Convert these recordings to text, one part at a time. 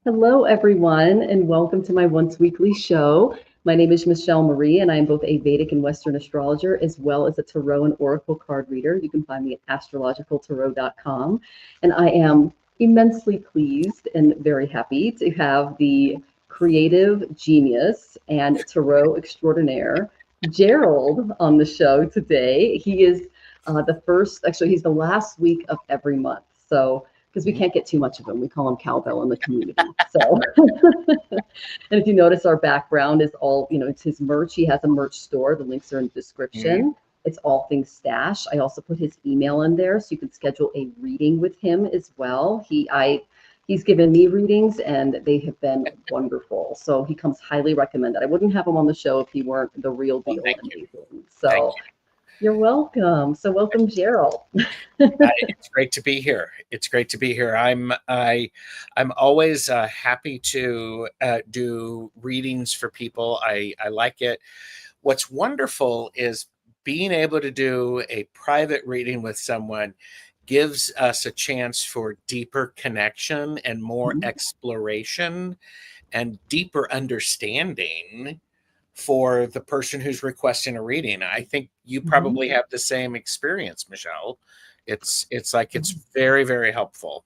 Hello, everyone, and welcome to my once weekly show. My name is Michelle Marie, and I am both a Vedic and Western astrologer, as well as a Tarot and Oracle card reader. You can find me at AstrologicalTarot.com. And I am immensely pleased and very happy to have the creative genius and Tarot extraordinaire, Gerald, on the show today. He is he's the last week of every month. So because we can't get too much of him. We call him Cowbell in the community. So, and if you notice, our background is all, it's his merch. He has a merch store. The links are in the description. It's all things stash. I also put his email in there so you can schedule a reading with him as well. He's given me readings and they have been wonderful. So he comes highly recommended. I wouldn't have him on the show if he weren't the real deal. So you're welcome. So welcome, Gerald. It's great to be here. It's great to be here. I'm always happy to do readings for people. I like it. What's wonderful is being able to do a private reading with someone gives us a chance for deeper connection and more exploration and deeper understanding for the person who's requesting a reading. I think you probably have the same experience, Michelle. It's very, very helpful.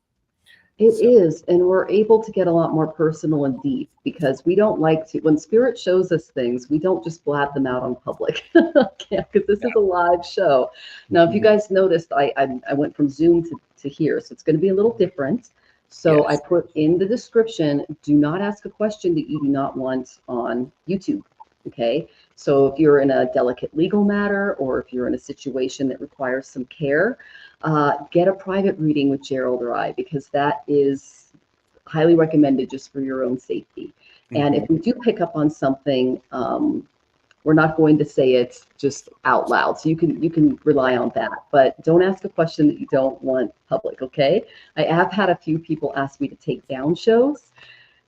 It is, and we're able to get a lot more personal and deep because we don't like to, when spirit shows us things, we don't just blab them out on public. Because this is a live show. Now, if you guys noticed, I went from Zoom to here, so it's going to be a little different. So I put in the description, do not ask a question that you do not want on YouTube. Okay, so if you're in a delicate legal matter or if you're in a situation that requires some care, get a private reading with Gerald or I, because that is highly recommended just for your own safety. And if we do pick up on something, we're not going to say it just out loud. So you can rely on that, but don't ask a question that you don't want public. Okay, I have had a few people ask me to take down shows.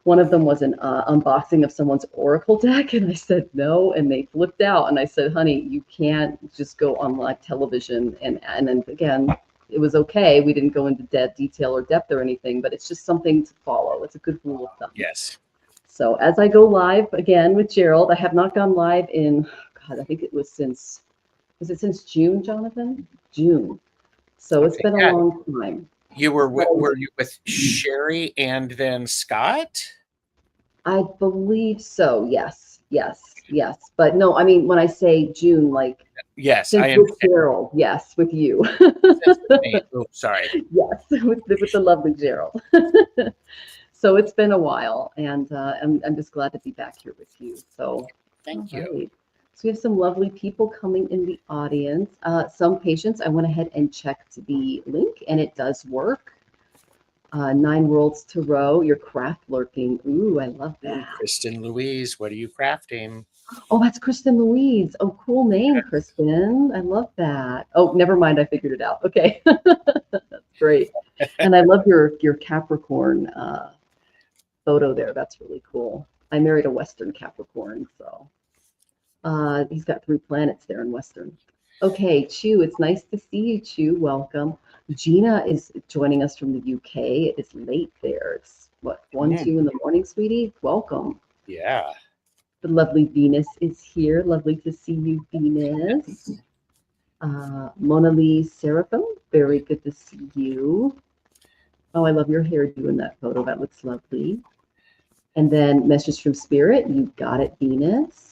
One of them was an unboxing of someone's oracle deck, and I said no, and they flipped out. And I said, honey, you can't just go on live television. And then again, it was okay. We didn't go into detail or depth or anything, but it's just something to follow. It's a good rule of thumb. Yes. So as I go live again with Gerald, I have not gone live in, God, I think it was since June, Jonathan? June. So it's been a long time. You were you with Sherry and then Scott? I believe so. Yes. But no, I mean, when I say June, like, yes, I am. With Gerald, yes, with you. Oh, sorry. Yes, with the lovely Gerald. So it's been a while, and I'm just glad to be back here with you. So thank you. Right. So we have some lovely people coming in the audience. Some patients, I went ahead and checked the link, and it does work. 9 Worlds Tarot, your craft lurking. Ooh, I love that. Kristen Louise, what are you crafting? Oh, that's Kristen Louise. Oh, cool name, Kristen. I love that. Oh, never mind. I figured it out. Okay. That's great. And I love your Capricorn photo there. That's really cool. I married a Western Capricorn, so he's got 3 planets there in Western. Okay, Chu, it's nice to see you, Chu. Welcome. Gina is joining us from the UK. It is late there. It's what, 1, 2 in the morning, sweetie? Welcome. Yeah. The lovely Venus is here. Lovely to see you, Venus. Mona Lee Seraphim, very good to see you. Oh, I love your hairdo in that photo. That looks lovely. And then Message from Spirit. You got it, Venus.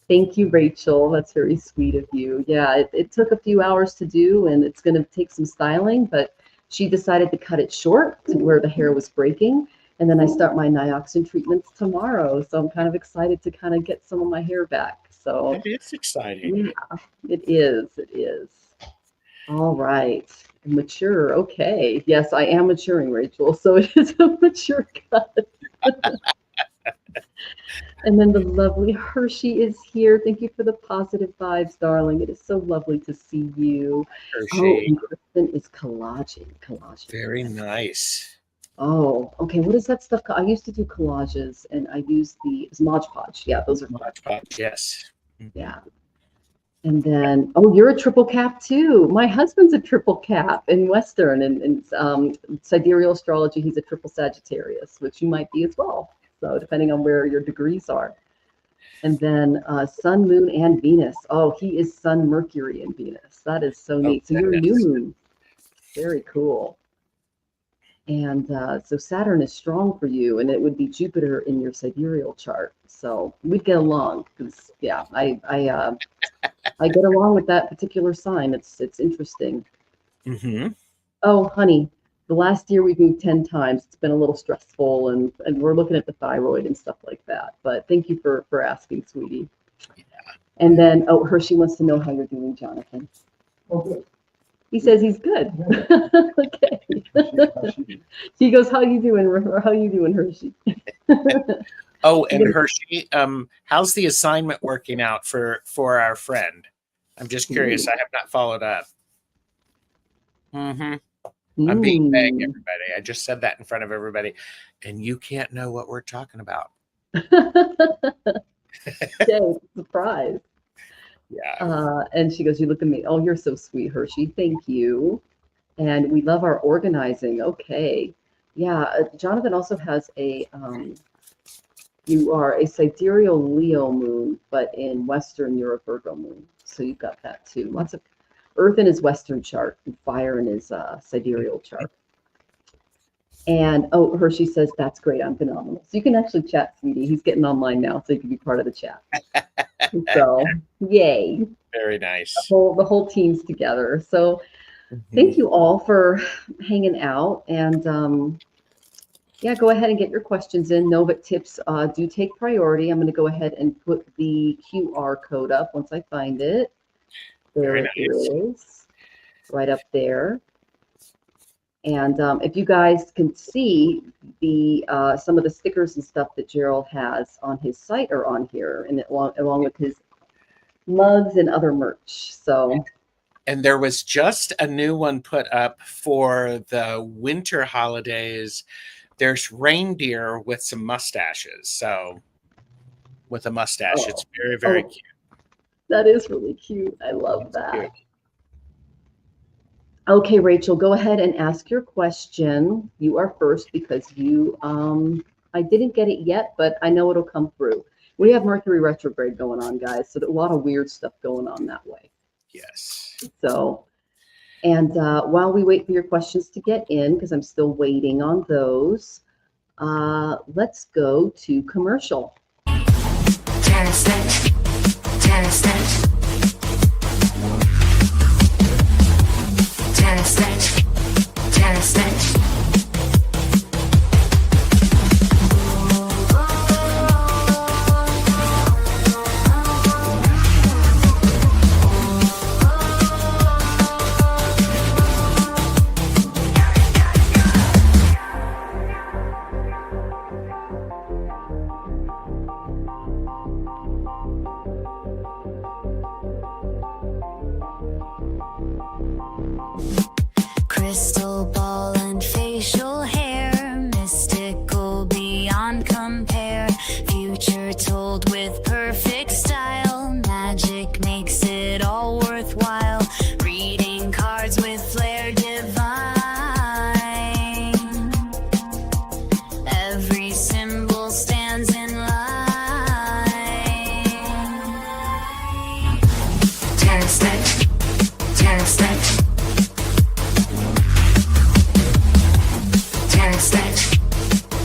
Thank you, Rachel. That's very sweet of you. Yeah, it took a few hours to do, and it's going to take some styling, but she decided to cut it short to where the hair was breaking. And then I start my nioxin treatments tomorrow. So I'm kind of excited to kind of get some of my hair back. So it's exciting. Yeah, it is. It is. All right. Mature. Okay. Yes, I am maturing, Rachel. So it is a mature cut. And then the lovely Hershey is here. Thank you for the positive vibes, darling. It is so lovely to see you. Hershey. Oh, and Kristen is collaging. Very nice. Oh, okay. What is that stuff? I used to do collages, and I used the Mod Podge. Yeah, those are Mod Podge. Yes. Yeah. And then, oh, you're a triple cap too. My husband's a triple cap in Western and sidereal astrology. He's a triple Sagittarius, which you might be as well. So depending on where your degrees are. And then Sun, Moon, and Venus. Oh, he is Sun, Mercury, and Venus. That is so neat. So you're a new moon. Very cool. And so Saturn is strong for you, and it would be Jupiter in your sidereal chart. So we'd get along because, yeah, I get along with that particular sign. It's interesting. Mm-hmm. Oh, honey, the last year we've moved 10 times. It's been a little stressful, and we're looking at the thyroid and stuff like that. But thank you for asking, sweetie. Yeah. And then, oh, Hershey wants to know how you're doing, Jonathan. Oh, good. He says he's good. Okay. He goes, "How you doing? How you doing, Hershey?" Oh, and Hershey, how's the assignment working out for our friend? I'm just curious. I have not followed up. Mm-hmm. I'm being vague, everybody. I just said that in front of everybody, and you can't know what we're talking about. Okay, surprise. Yeah. And she goes, "You look at me. Oh, you're so sweet, Hershey. Thank you." And we love our organizing. Okay. Yeah. Jonathan also has a, you are a sidereal Leo moon, but in Western, you're a Virgo moon. So you've got that too. Lots of earth in his Western chart and fire in his sidereal chart. And oh, Hershey says, "That's great. I'm phenomenal." So you can actually chat, sweetie. He's getting online now, so you can be part of the chat. So yay. Very nice. The whole team's together. So thank you all for hanging out. And yeah, go ahead and get your questions in. Know that tips do take priority. I'm going to go ahead and put the QR code up once I find it. There it is, right up there. And if you guys can see the some of the stickers and stuff that Gerald has on his site are on here, and along with his mugs and other merch. So, and there was just a new one put up for the winter holidays. There's reindeer with some mustaches. So, with a mustache, it's very, very cute. That is really cute. I love that. Cute. Okay, Rachel, go ahead and ask your question. You are first because you, I didn't get it yet, but I know it'll come through. We have Mercury retrograde going on, guys, so there's a lot of weird stuff going on that way. Yes. So, and while we wait for your questions to get in, because I'm still waiting on those, let's go to commercial. Tarotstache. Tarotstache. Tarotstache. Tarotstache. Crystal ball and facial hair, mystical beyond compare. Future told with perfect style, magic makes it all worthwhile. Reading cards with flair divine. Every symbol stands in line. Tarotstache. Tarotstache. Tarotstache.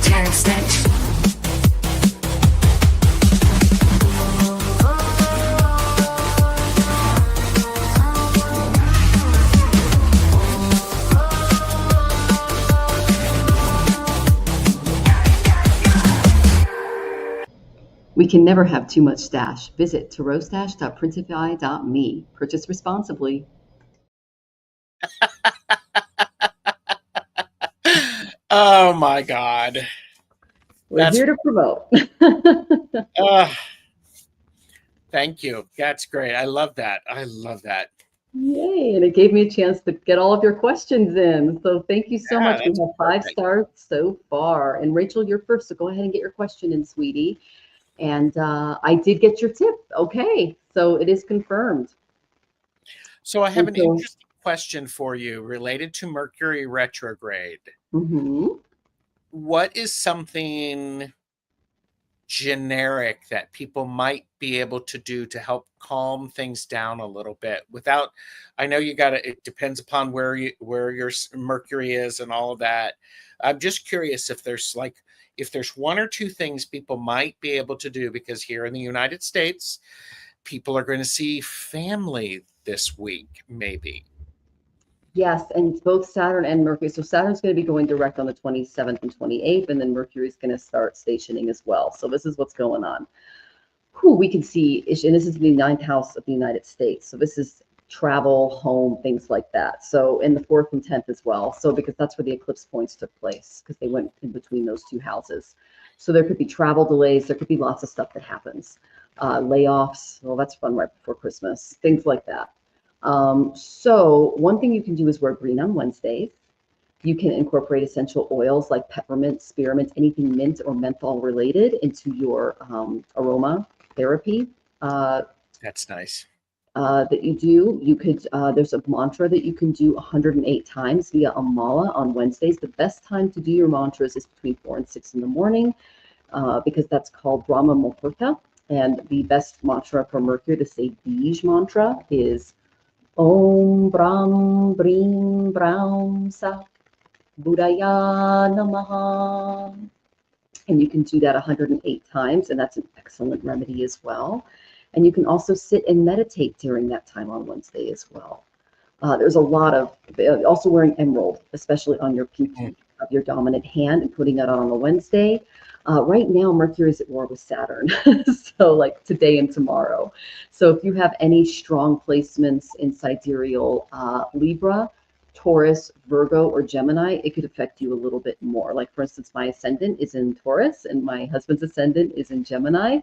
Tarotstache. We can never have too much stash. Visit tarotstache.printify.me. Purchase responsibly. Oh my God. We're here to promote. Thank you. That's great. I love that. I love that. Yay. And it gave me a chance to get all of your questions in. So thank you so much. We have 5 stars so far. And Rachel, you're first. So go ahead and get your question in, sweetie. And I did get your tip. Okay. So it is confirmed. So I have And an so, interesting question for you related to Mercury retrograde. mhm. What is something generic that people might be able to do to help calm things down a little bit without, I know you got to, it depends upon where your Mercury is and all of that. I'm just curious if there's like, if there's one or two things people might be able to do, because here in the United States, people are going to see family this week, maybe. Yes, and it's both Saturn and Mercury. So Saturn's going to be going direct on the 27th and 28th, and then Mercury's going to start stationing as well. So this is what's going on. We can see, and this is the ninth house of the United States. So this is travel, home, things like that. So in the 4th and 10th as well. So because that's where the eclipse points took place, because they went in between those two houses. So there could be travel delays. There could be lots of stuff that happens. Layoffs. Well, that's fun right before Christmas. Things like that. So one thing you can do is wear green on Wednesdays. You can incorporate essential oils like peppermint, spearmint, anything mint or menthol related into your aroma therapy. That's nice. That you do. You could, there's a mantra that you can do 108 times via a mala on Wednesdays. The best time to do your mantras is between 4 and 6 in the morning, because that's called Brahma Muhurta. And the best mantra for Mercury, the say Bij mantra, is Om Brahm Brim Brahm Sa Buddhaya Namaha. And you can do that 108 times, and that's an excellent remedy as well. And you can also sit and meditate during that time on Wednesday as well. There's a lot of, also wearing emerald, especially on your pinky of your dominant hand, and putting that on a Wednesday. Right now, Mercury is at war with Saturn, so like today and tomorrow. So if you have any strong placements in sidereal Libra, Taurus, Virgo, or Gemini, it could affect you a little bit more. Like, for instance, my ascendant is in Taurus and my husband's ascendant is in Gemini.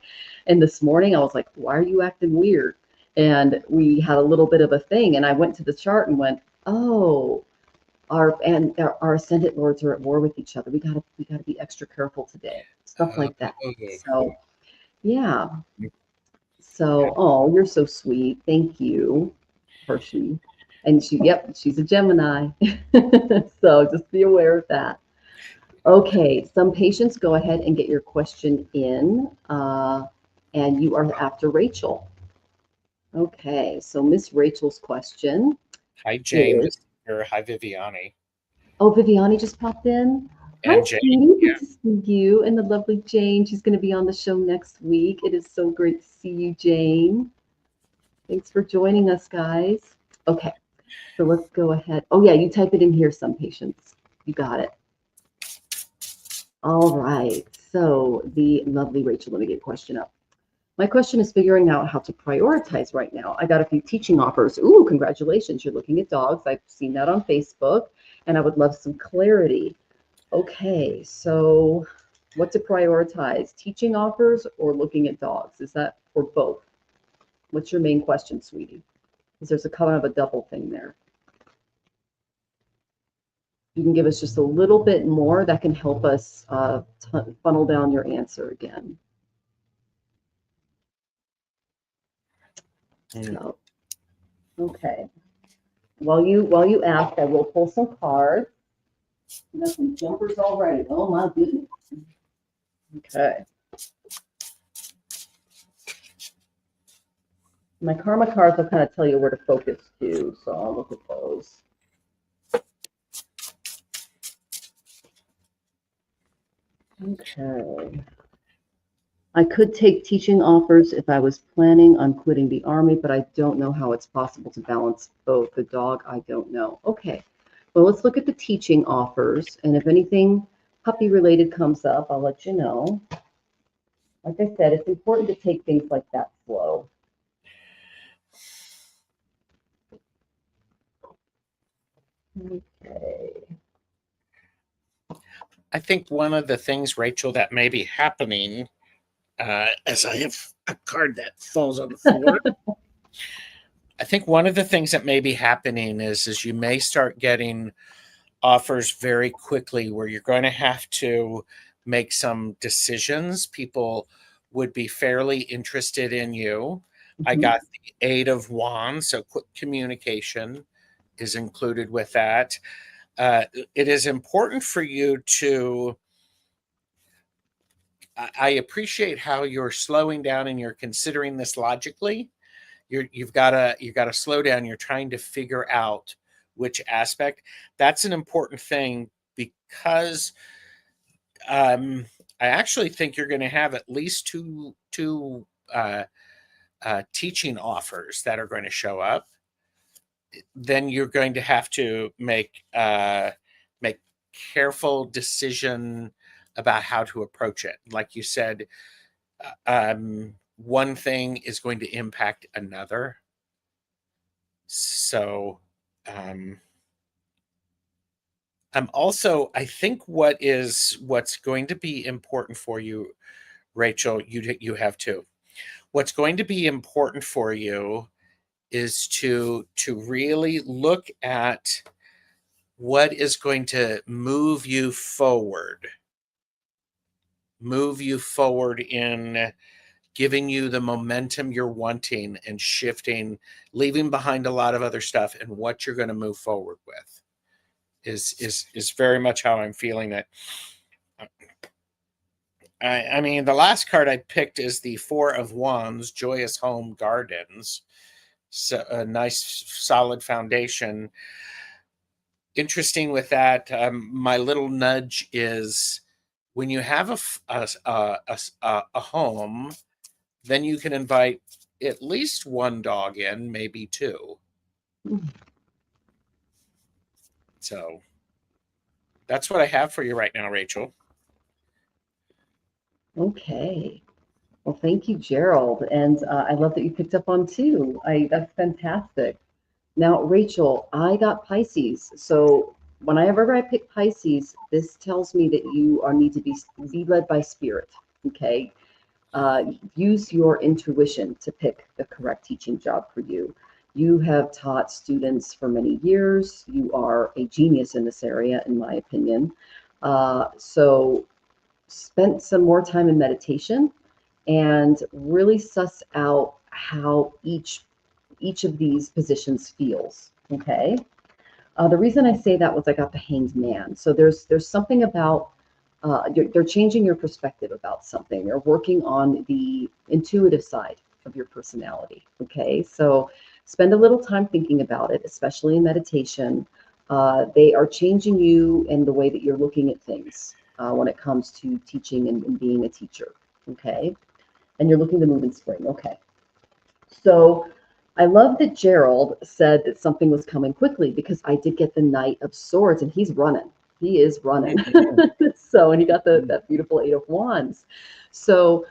And this morning I was like, why are you acting weird? And we had a little bit of a thing. And I went to the chart and went, oh, our ascendant lords are at war with each other. We gotta be extra careful today. Stuff like that. So yeah. So, oh, you're so sweet. Thank you, Hershey. And she's a Gemini. So just be aware of that. Okay, some patients, go ahead and get your question in. And you are after Rachel. Okay, so Miss Rachel's question. Hi, James. Or hi, Viviani. Oh, Viviani just popped in. And Hi, Jane, Sweetie. Good to see you. And the lovely Jane. She's going to be on the show next week. It is so great to see you, Jane. Thanks for joining us, guys. Okay, so let's go ahead. Oh, yeah, you type it in here, some patients. You got it. All right, so the lovely Rachel, let me get a question up. My question is figuring out how to prioritize right now. I got a few teaching offers. Ooh, congratulations. You're looking at dogs. I've seen that on Facebook, and I would love some clarity. Okay, so what to prioritize? Teaching offers or looking at dogs? Is that for both? What's your main question, sweetie? Because there's a kind of a double thing there. You can give us just a little bit more, that can help us funnel down your answer again. So, okay. While you ask, I will pull some cards. You got some jumpers already. Oh my goodness. Okay. My karma cards will kind of tell you where to focus to, so I'll look at those. Okay. I could take teaching offers if I was planning on quitting the Army, but I don't know how it's possible to balance both. The dog, I don't know. Okay. Well, let's look at the teaching offers, and if anything puppy related comes up, I'll let you know. Like I said, it's important to take things like that slow. Okay. I think one of the things, Rachel, that may be happening, as I have a card that falls on the floor. I think one of the things that may be happening is you may start getting offers very quickly where you're going to have to make some decisions. People would be fairly interested in you. I got the Eight of Wands, so quick communication is included with that. It is important for you to, I appreciate how you're slowing down and you're considering this logically. You've got to slow down. You're trying to figure out which aspect. That's an important thing, because I actually think you're going to have at least two teaching offers that are going to show up. Then you're going to have to make careful decision about how to approach it. Like you said, one thing is going to impact another. So I think what's going to be important for you, Rachel, you have two. What's going to be important for you is to really look at what is going to move you forward in giving you the momentum you're wanting and shifting, leaving behind a lot of other stuff, and what you're going to move forward with is very much how I'm feeling it. I mean, the last card I picked is the Four of Wands, Joyous Home Gardens. So a nice solid foundation. Interesting with that, my little nudge is when you have a home, then you can invite at least one dog in, maybe two. So that's what I have for you right now, Rachel. Okay. Well, thank you, Gerald. And I love that you picked up on two. That's fantastic. Now, Rachel, I got Pisces. So whenever I pick Pisces, this tells me that you need to be led by spirit. Okay. Use your intuition to pick the correct teaching job for you. You have taught students for many years. You are a genius in this area, in my opinion. So spent some more time in meditation and really suss out how each of these positions feels. Okay. The reason I say that was I got the Hanged Man. So there's something about they're changing your perspective about something. They're working on the intuitive side of your personality. Okay. So spend a little time thinking about it, especially in meditation. They are changing you in the way that you're looking at things when it comes to teaching and being a teacher. Okay. And you're looking to move in spring. Okay. So I love that Gerald said that something was coming quickly, because I did get the Knight of Swords, and he's running. He is running. So, and he got that beautiful Eight of Wands. So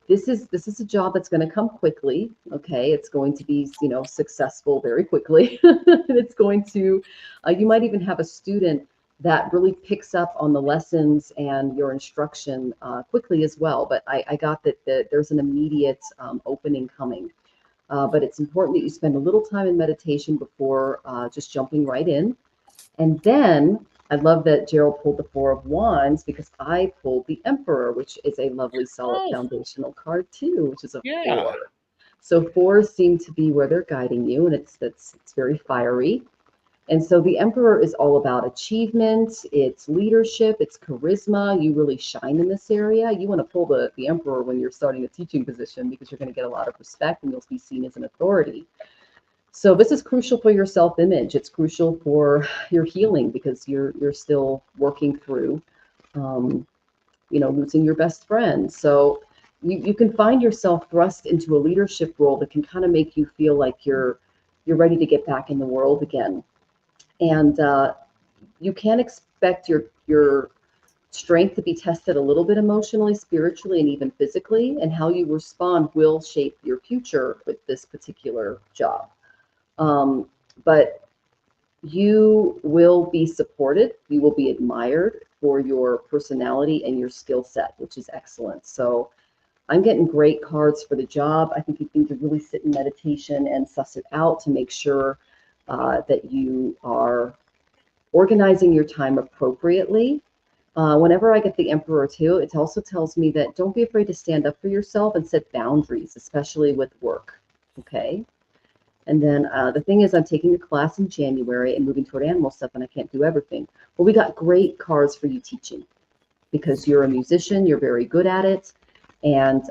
this is a job that's going to come quickly. Okay. It's going to be, successful very quickly. It's going to, you might even have a student that really picks up on the lessons and your instruction quickly as well. But I got that there's an immediate opening coming. But it's important that you spend a little time in meditation before just jumping right in. And then I love that Gerald pulled the Four of Wands, because I pulled the Emperor, which is a lovely, solid foundational card too, which is a 4. So 4s seem to be where they're guiding you, and it's very fiery. And so the Emperor is all about achievement, it's leadership, it's charisma. You really shine in this area. You want to pull the Emperor when you're starting a teaching position, because you're going to get a lot of respect and you'll be seen as an authority. So this is crucial for your self-image. It's crucial for your healing, because you're still working through, losing your best friend. So you can find yourself thrust into a leadership role that can kind of make you feel like you're ready to get back in the world again. And you can expect your strength to be tested a little bit emotionally, spiritually, and even physically. And how you respond will shape your future with this particular job. But you will be supported. You will be admired for your personality and your skill set, which is excellent. So I'm getting great cards for the job. I think you need to really sit in meditation and suss it out to make sure that you are organizing your time appropriately. Whenever I get the Emperor too, it also tells me that don't be afraid to stand up for yourself and set boundaries, especially with work. Okay. And then the thing is, I'm taking a class in January and moving toward animal stuff, and I can't do everything. Well, we got great cards for you teaching because you're a musician, you're very good at it, and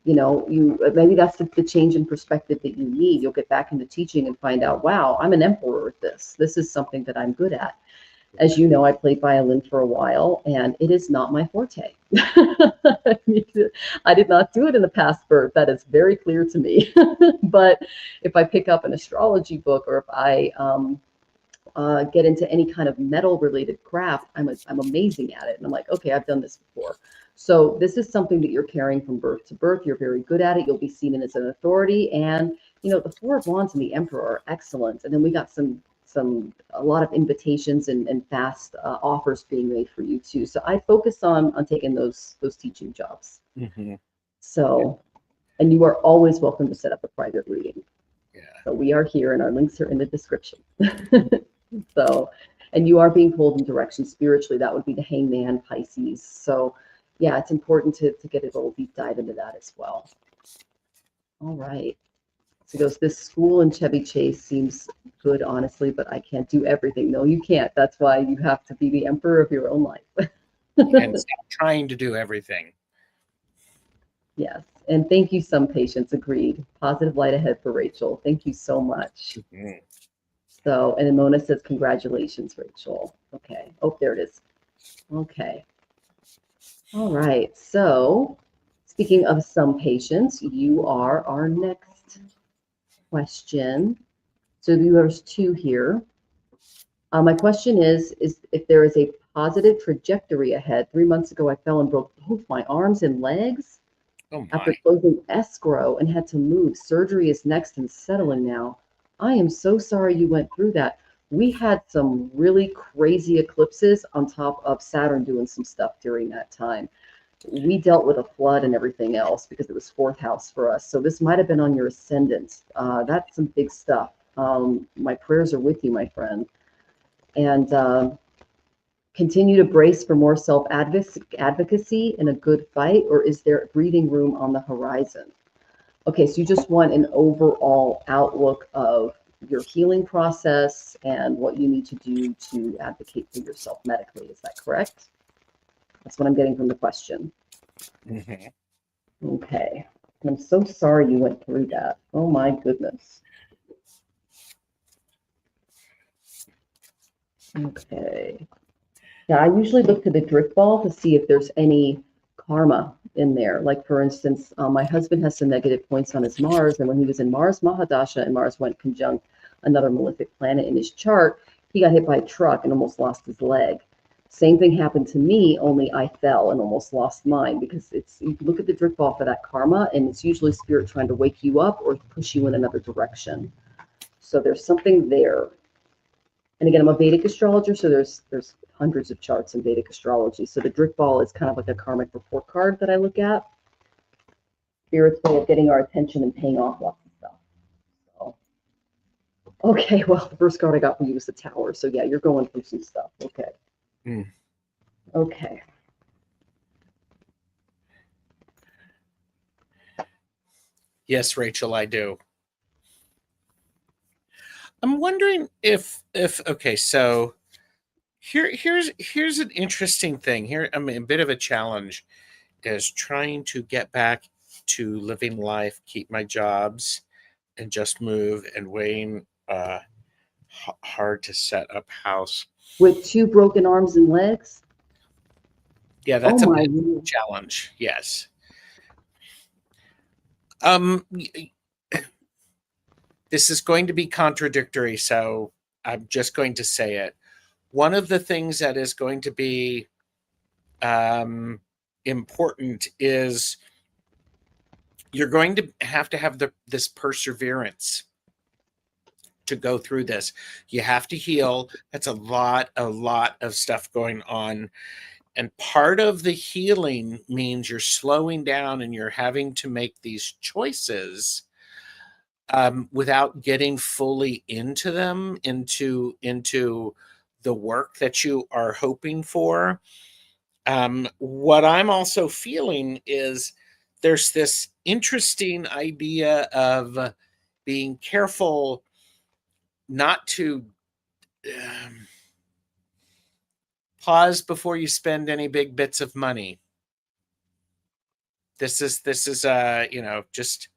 you maybe that's the change in perspective that you need. You'll get back into teaching and find out, wow, I'm an emperor at this. This is something that I'm good at. As you know, I played violin for a while, and it is not my forte. I did not do it in the past birth. That is very clear to me. But if I pick up an astrology book, or if I get into any kind of metal-related craft, I'm amazing at it. And I'm like, okay, I've done this before. So this is something that you're carrying from birth to birth. You're very good at it. You'll be seen as an authority. And, the Four of Wands and the Emperor are excellent. And then we got a lot of invitations and fast offers being made for you too. So I focus on taking those teaching jobs. Mm-hmm. So, and you are always welcome to set up a private reading. Yeah. So we are here, and our links are in the description. So, and you are being pulled in direction spiritually. That would be the Hangman, Pisces. So yeah, it's important to get a little deep dive into that as well. All right. So he goes, this school in Chevy Chase seems good, honestly, but I can't do everything. No, you can't. That's why you have to be the emperor of your own life. And stop trying to do everything. Yes. And thank you, some patients. Agreed. Positive light ahead for Rachel. Thank you so much. Mm-hmm. So, and then Mona says, congratulations, Rachel. Okay. Oh, there it is. Okay. All right. So speaking of some patients, you are our next question. So there's two here. My question is if there is a positive trajectory ahead. 3 months ago, I fell and broke both my arms and legs after closing escrow and had to move. Surgery is next and settling now. I am so sorry you went through that. We had some really crazy eclipses on top of Saturn doing some stuff during that time. We dealt with a flood and everything else because it was fourth house for us. So this might have been on your ascendant. That's some big stuff. My prayers are with you, my friend. And continue to brace for more self-advocacy and a good fight, or is there breathing room on the horizon? Okay, so you just want an overall outlook of your healing process and what you need to do to advocate for yourself medically. Is that correct? That's what I'm getting from the question. Mm-hmm. Okay. I'm so sorry you went through that. Oh my goodness. Okay. Yeah, I usually look to the drift ball to see if there's any karma in there. Like, for instance, my husband has some negative points on his Mars, and when he was in Mars Mahadasha and Mars went conjunct another malefic planet in his chart, he got hit by a truck and almost lost his leg. Same thing happened to me, only I fell and almost lost mine, because you look at the drift ball for that karma, and it's usually spirit trying to wake you up or push you in another direction. So there's something there. And again, I'm a Vedic astrologer, so there's hundreds of charts in Vedic astrology. So the drift ball is kind of like a karmic report card that I look at. Spirit's way of getting our attention and paying off lots of stuff. So, okay, well, the first card I got for you was the Tower. So yeah, you're going through some stuff. Okay. Mm. Okay. Yes, Rachel, I do. I'm wondering if okay, so here's an interesting thing. Here, I mean, a bit of a challenge is trying to get back to living life, keep my jobs, and just move, and weighing hard to set up house. With 2 broken arms and legs? Yeah, that's a big challenge. Yes. This is going to be contradictory, so I'm just going to say it. One of the things that is going to be important is you're going to have this perseverance to go through this. You have to heal. That's a lot of stuff going on. And part of the healing means you're slowing down and you're having to make these choices without getting fully into them, into the work that you are hoping for. What I'm also feeling is there's this interesting idea of being careful not to pause before you spend any big bits of money. This is just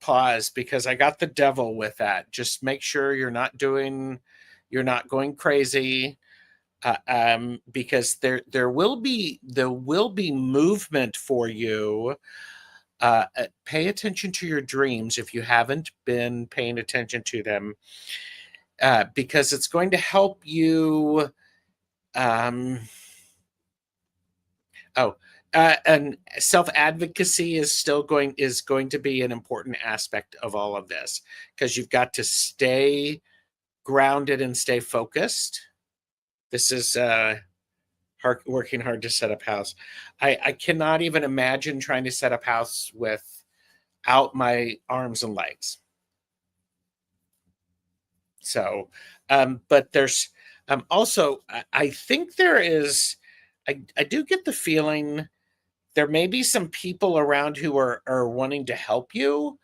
pause, because I got the devil with that. Just make sure you're not going crazy, because there will be movement for you. Pay attention to your dreams if you haven't been paying attention to them, because it's going to help you. And self-advocacy is going to be an important aspect of all of this, because you've got to stay grounded and stay focused. This is working hard to set up house. I cannot even imagine trying to set up house without my arms and legs. So, but there's also, I think there is, I do get the feeling there may be some people around who are wanting to help you.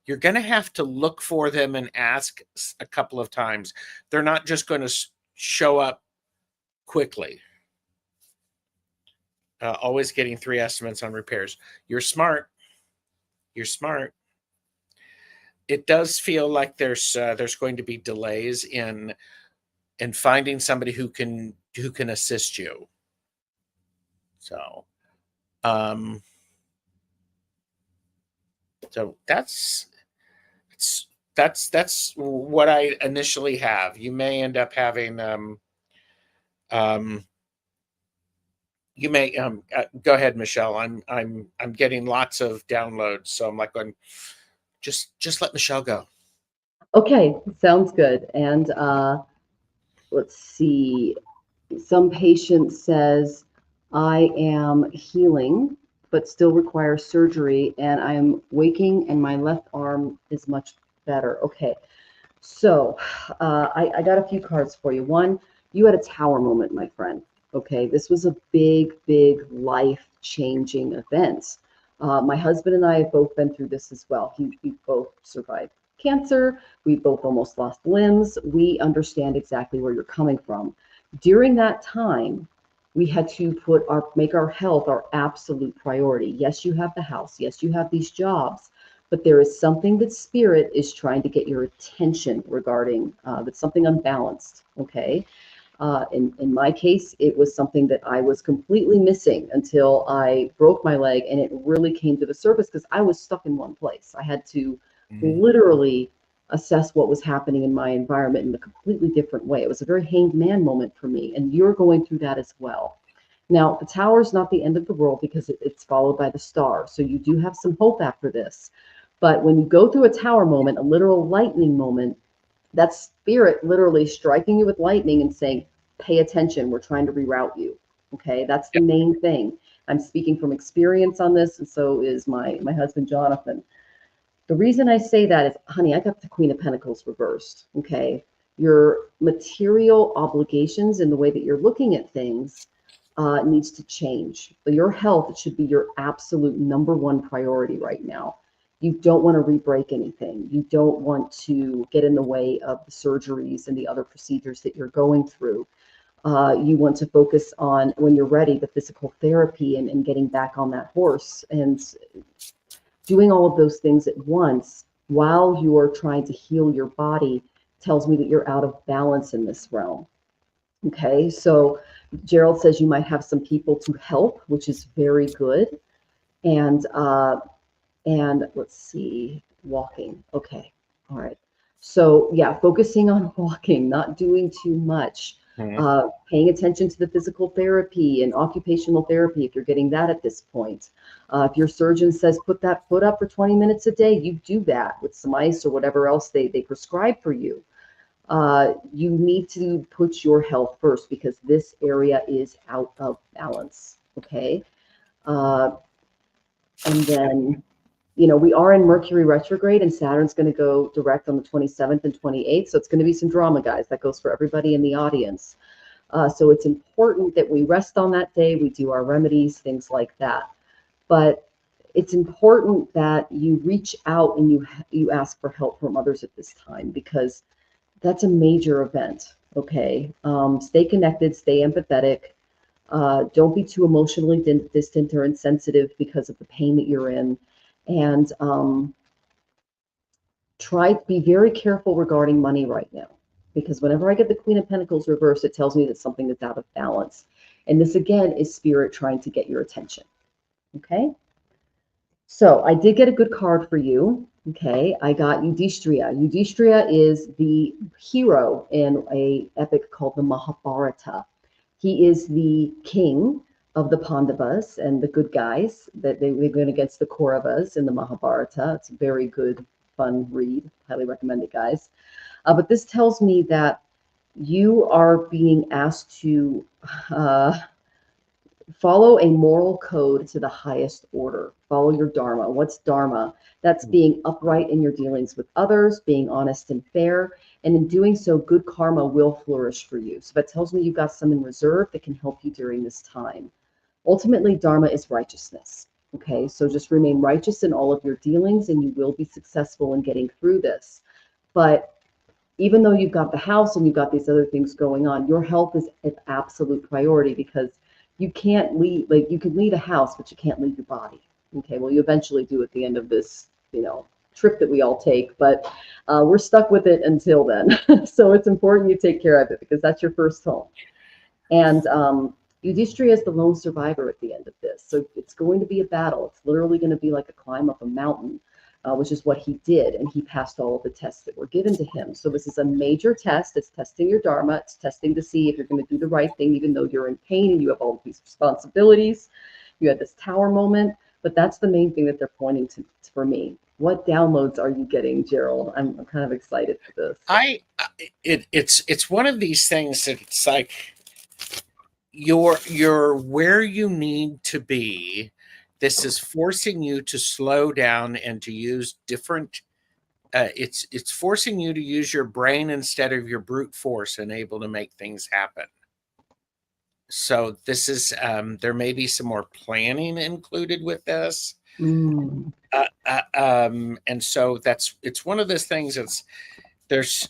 You're going to have to look for them and ask a couple of times. They're not just going to show up quickly. Always getting 3 estimates on repairs. You're smart. You're smart. It does feel like there's going to be delays in finding somebody who can assist you. So, so that's what I initially have. You may end up having you may go ahead, Michelle. I'm getting lots of downloads, so I'm like going, just let Michelle go. Okay, sounds good. And let's see. Some patient says, I am healing, but still require surgery, and I am waking, and my left arm is much better. Okay, so I got a few cards for you. One, you had a tower moment, my friend. Okay, this was a big, big life-changing event. My husband and I have both been through this as well. We both survived cancer. We both almost lost limbs. We understand exactly where you're coming from. During that time, we had to make our health our absolute priority. Yes, you have the house. Yes, you have these jobs, but there is something that spirit is trying to get your attention regarding, that's something unbalanced, okay? In my case, it was something that I was completely missing until I broke my leg, and it really came to the surface because I was stuck in one place. I had to literally assess what was happening in my environment in a completely different way. It was a very hanged man moment for me, and you're going through that as well. Now, the tower is not the end of the world because it's followed by the star, so you do have some hope after this. But when you go through a tower moment, a literal lightning moment, that's spirit literally striking you with lightning and saying, pay attention, we're trying to reroute you. Okay, that's the main thing. I'm speaking from experience on this, and so is my husband, Jonathan. The reason I say that is, honey, I got the Queen of Pentacles reversed, okay? Your material obligations and the way that you're looking at things needs to change. Your health should be your absolute #1 priority right now. You don't want to re-break anything. You don't want to get in the way of the surgeries and the other procedures that you're going through. You want to focus on, when you're ready, the physical therapy and getting back on that horse and doing all of those things at once while you are trying to heal your body tells me that you're out of balance in this realm. Okay, so Gerald says you might have some people to help, which is very good. And let's see, walking. Okay, all right. So yeah, focusing on walking, not doing too much. Paying attention to the physical therapy and occupational therapy if you're getting that at this point. If your surgeon says put that foot up for 20 minutes a day, you do that with some ice or whatever else they prescribe for you. You need to put your health first because this area is out of balance, okay? And then, you know, we are in Mercury retrograde and Saturn's going to go direct on the 27th and 28th. So it's going to be some drama, guys. That goes for everybody in the audience. So it's important that we rest on that day, we do our remedies, things like that. But it's important that you reach out and you ask for help from others at this time, because that's a major event. Okay. Stay connected, stay empathetic. Don't be too emotionally distant or insensitive because of the pain that you're in. And try to be very careful regarding money right now, because whenever I get the Queen of Pentacles reversed, it tells me that something is out of balance. And this again is spirit trying to get your attention. Okay. So I did get a good card for you. Okay, I got Yudhishthira. Yudhishthira is the hero in a epic called the Mahabharata. He is the king of the Pandavas and the good guys that they went against the Kauravas in the Mahabharata. It's a very good, fun read. Highly recommend it, guys. But this tells me that you are being asked to follow a moral code to the highest order. Follow your dharma. What's dharma? That's being upright in your dealings with others, being honest and fair. And in doing so, good karma will flourish for you. So that tells me you've got some in reserve that can help you during this time. Ultimately, dharma is righteousness. Okay, so just remain righteous in all of your dealings and you will be successful in getting through this. But even though you've got the house and you've got these other things going on, your health is an absolute priority, because you can't leave, like you can leave a house, but you can't leave your body. Okay, well, you eventually do at the end of this, trip that we all take, but we're stuck with it until then. So it's important you take care of it, because that's your first home. And Yudhishthira is the lone survivor at the end of this. So it's going to be a battle. It's literally going to be like a climb up a mountain, which is what he did. And he passed all of the tests that were given to him. So this is a major test. It's testing your dharma. It's testing to see if you're going to do the right thing, even though you're in pain and you have all of these responsibilities. You had this tower moment, but that's the main thing that they're pointing to for me. What downloads are you getting, Gerald? I'm kind of excited for this. It's one of these things that it's like you're where you need to be. This is forcing you to slow down and to use different. It's forcing you to use your brain instead of your brute force and able to make things happen. So this is there may be some more planning included with this. And so it's one of those things that's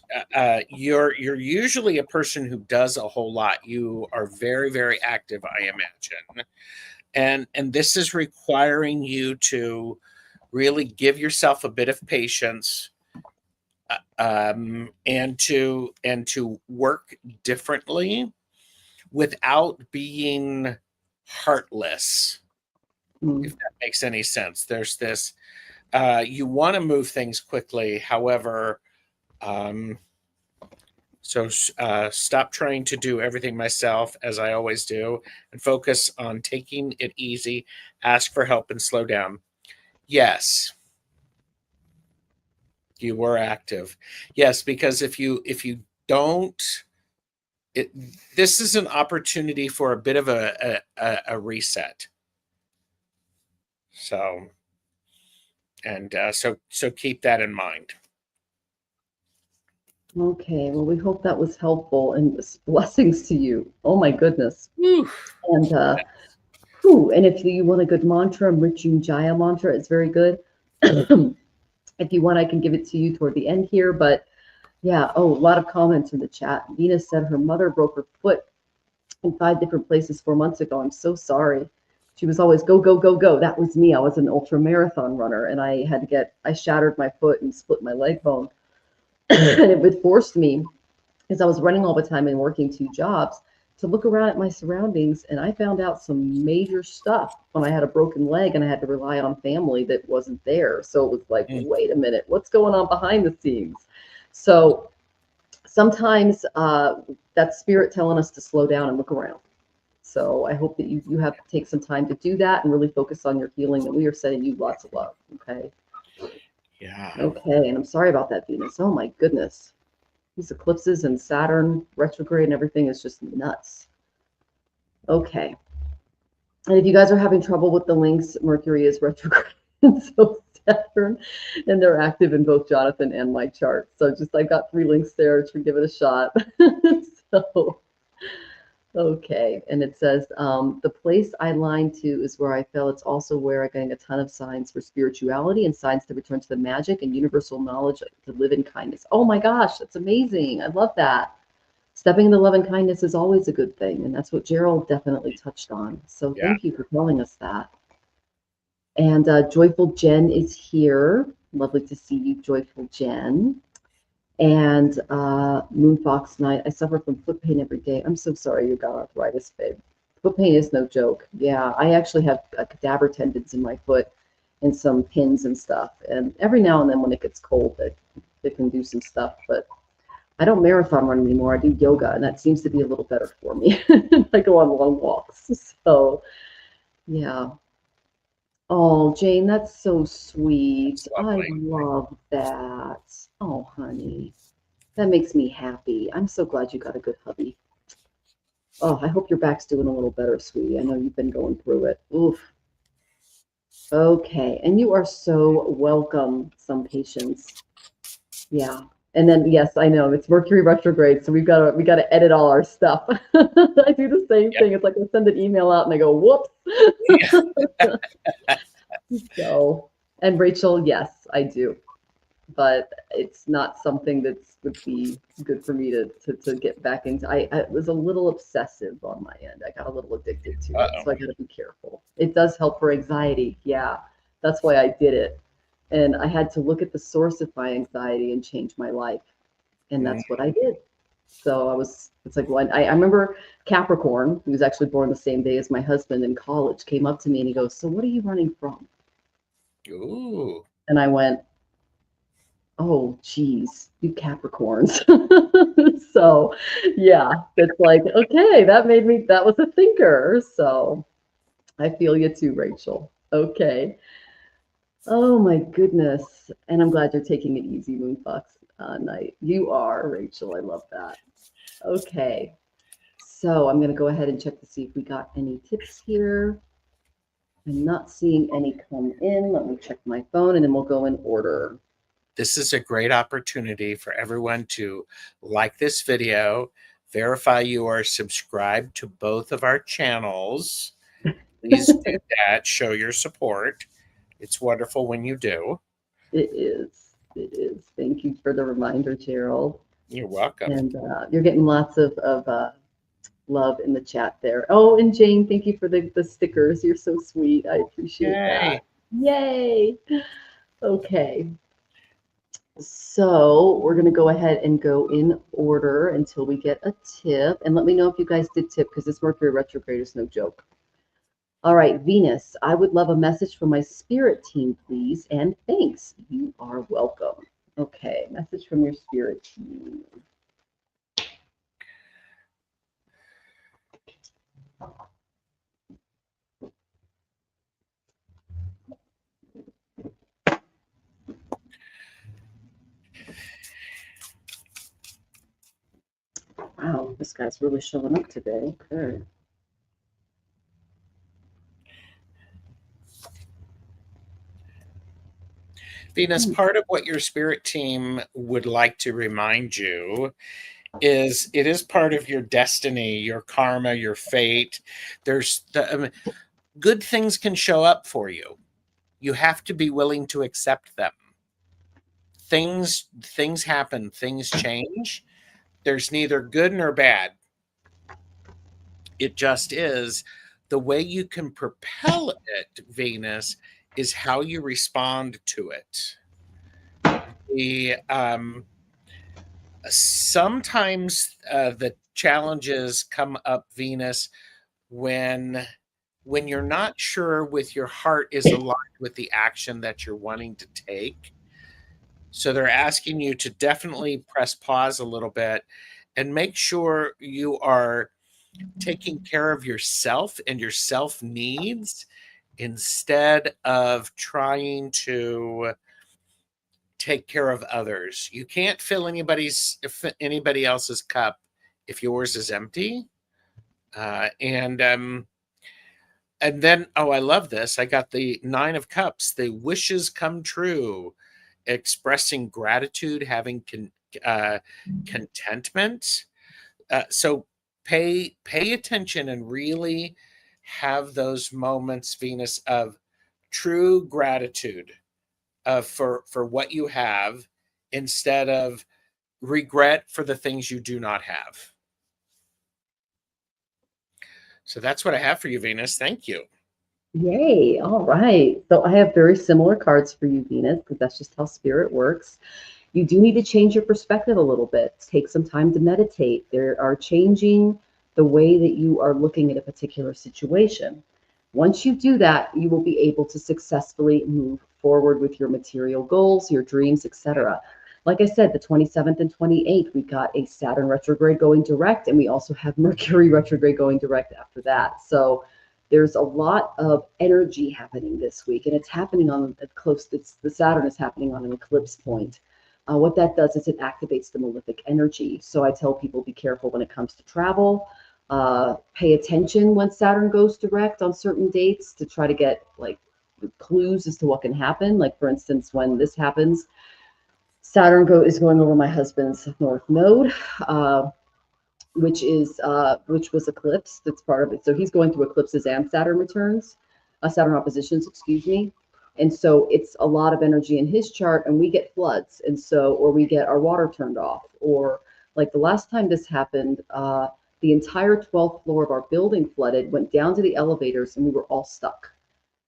you're usually a person who does a whole lot. You are very, very active, I imagine. And this is requiring you to really give yourself a bit of patience, and to work differently without being heartless. If that makes any sense. There's this, you want to move things quickly. However, stop trying to do everything myself, as I always do, and focus on taking it easy, ask for help, and slow down. Yes. You were active. Yes, because if you don't, this is an opportunity for a bit of a reset. So keep that in mind. Okay, well, we hope that was helpful, and blessings to you. Oh my goodness. Whew. And if you want a good mantra, Mrityunjaya mantra, it's very good. If you want, I can give it to you toward the end here. But yeah, a lot of comments in the chat. Venus said her mother broke her foot in 5 different places 4 months ago. I'm so sorry. She was always go, go, go, go. That was me. I was an ultra marathon runner, and I shattered my foot and split my leg bone. And it forced me, because I was running all the time and working 2 jobs, to look around at my surroundings. And I found out some major stuff when I had a broken leg and I had to rely on family that wasn't there. So it was like, wait a minute, what's going on behind the scenes? So sometimes that's spirit telling us to slow down and look around. So I hope that you have to take some time to do that and really focus on your healing. And we are sending you lots of love. Okay. Yeah. Okay. And I'm sorry about that, Venus. Oh my goodness. These eclipses and Saturn retrograde and everything is just nuts. Okay. And if you guys are having trouble with the links, Mercury is retrograde, and so Saturn, and they're active in both Jonathan and my chart. So I got 3 links there to give it a shot. So, Okay, and it says, the place I line to is where I fell. It's also where I'm getting a ton of signs for spirituality and signs to return to the magic and universal knowledge to live in kindness. Oh my gosh, that's amazing. I love that. Stepping into love and kindness is always a good thing, and that's what Gerald definitely touched on. So Yeah. thank you for telling us that. And Joyful Jen is here. Lovely to see you, Joyful Jen. And Moonfox Night. I suffer from foot pain every day. I'm so sorry you got arthritis, babe. Foot pain is no joke. Yeah, I actually have cadaver tendons in my foot and some pins and stuff. And every now and then when it gets cold, they can do some stuff. But I don't marathon run anymore. I do yoga, and that seems to be a little better for me. I go on long walks. So, yeah. Oh, Jane, that's so sweet. It's I lovely. love that. Oh, honey. That makes me happy. I'm so glad you got a good hubby. Oh, I hope your back's doing a little better, sweetie. I know you've been going through it. Oof. Okay, and you are so welcome, some patients. Yeah. And then yes, I know it's Mercury retrograde, so we gotta edit all our stuff. I do the same Yep. thing. It's like I send an email out and I go, whoops. So, and Rachel, yes, I do. But it's not something that would be good for me to get back into. I was a little obsessive on my end. I got a little addicted to it, so I got to be careful. It does help for anxiety. Yeah, that's why I did it. And I had to look at the source of my anxiety and change my life. And that's what I did. So it's like, well, I remember Capricorn, who was actually born the same day as my husband in college, came up to me and he goes, "So what are you running from?" Ooh. And I went, "Oh, geez, you Capricorns." So, yeah, it's like, okay, that was a thinker. So I feel you too, Rachel. Okay. Oh my goodness. And I'm glad you're taking it easy, Moonfox Night. You are, Rachel. I love that. Okay. So I'm going to go ahead and check to see if we got any tips here. I'm not seeing any come in. Let me check my phone and then we'll go in order. This is a great opportunity for everyone to like this video, verify you are subscribed to both of our channels. Please do that. Show your support. It's wonderful when you do. It is. It is. Thank you for the reminder, Gerald. You're welcome. And you're getting lots of love in the chat there. Oh, and Jane, thank you for the stickers. You're so sweet. I appreciate that. Yay. Okay. So we're going to go ahead and go in order until we get a tip. And let me know if you guys did tip, because this Mercury retrograde is no joke. All right, Venus, I would love a message from my spirit team, please. And thanks. You are welcome. Okay, message from your spirit team. Wow, this guy's really showing up today. Okay. Venus, part of what your spirit team would like to remind you is it is part of your destiny, your karma, your fate. Good things can show up for you. You have to be willing to accept them. Things happen, things change. There's neither good nor bad. It just is. The way you can propel it, Venus, is how you respond to it. Sometimes the challenges come up, Venus, when you're not sure with your heart is aligned with the action that you're wanting to take. So they're asking you to definitely press pause a little bit and make sure you are taking care of yourself and your self needs instead of trying to take care of others. You can't fill anybody else's cup if yours is empty. And then, oh, I love this. I got the 9 of Cups. The wishes come true, expressing gratitude, having contentment. So pay attention and really have those moments, Venus, of true gratitude for what you have, instead of regret for the things you do not have. So that's what I have for you, Venus. Thank you. Yay. All right. So I have very similar cards for you, Venus, because that's just how spirit works. You do need to change your perspective a little bit. Take some time to meditate. There are changing the way that you are looking at a particular situation. Once you do that, you will be able to successfully move forward with your material goals, your dreams, etc. Like I said, the 27th and 28th, we got a Saturn retrograde going direct, and we also have Mercury retrograde going direct after that. So there's a lot of energy happening this week, and it's happening on a close, the Saturn is happening on an eclipse point. What that does is it activates the malefic energy. So I tell people, be careful when it comes to travel. Pay attention when Saturn goes direct on certain dates to try to get like clues as to what can happen. Like for instance, when this happens, Saturn is going over my husband's north node, which was eclipsed. That's part of it. So he's going through eclipses and Saturn returns, Saturn oppositions, excuse me. And so it's a lot of energy in his chart, and we get floods. And so, or we get our water turned off, or like the last time this happened, the entire 12th floor of our building flooded, went down to the elevators, and we were all stuck.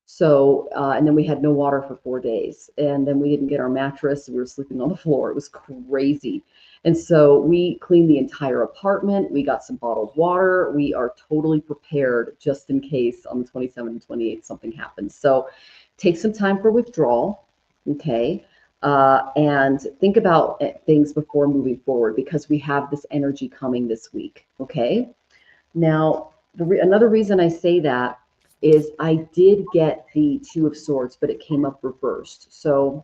So, and then we had no water for 4 days, and then we didn't get our mattress. We were sleeping on the floor. It was crazy. And so we cleaned the entire apartment. We got some bottled water. We are totally prepared just in case on the 27th and 28th something happens. So take some time for withdrawal, okay? And think about things before moving forward, because we have this energy coming this week, okay? Now, another reason I say that is I did get the Two of Swords, but it came up reversed. So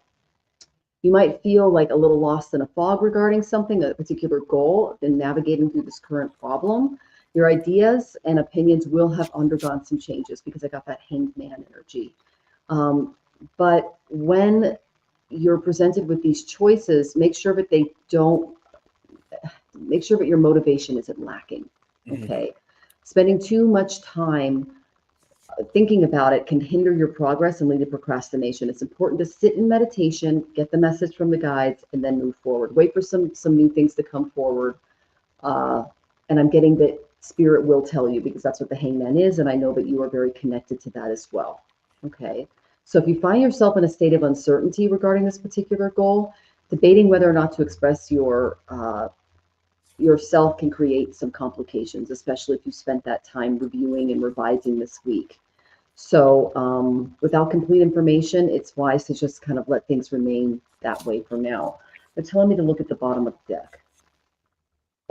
you might feel like a little lost in a fog regarding something, a particular goal, in navigating through this current problem. Your ideas and opinions will have undergone some changes, because I got that Hanged Man energy. But when you're presented with these choices, make sure that your motivation isn't lacking, okay? Spending too much time thinking about it can hinder your progress and lead to procrastination. It's important to sit in meditation, get the message from the guides, and then move forward. Wait for some new things to come forward. And I'm getting that spirit will tell you, because that's what the Hangman is, and I know that you are very connected to that as well. Okay, so if you find yourself in a state of uncertainty regarding this particular goal, debating whether or not to express yourself can create some complications, especially if you spent that time reviewing and revising this week. So without complete information, it's wise to just kind of let things remain that way for now. They're telling me to look at the bottom of the deck.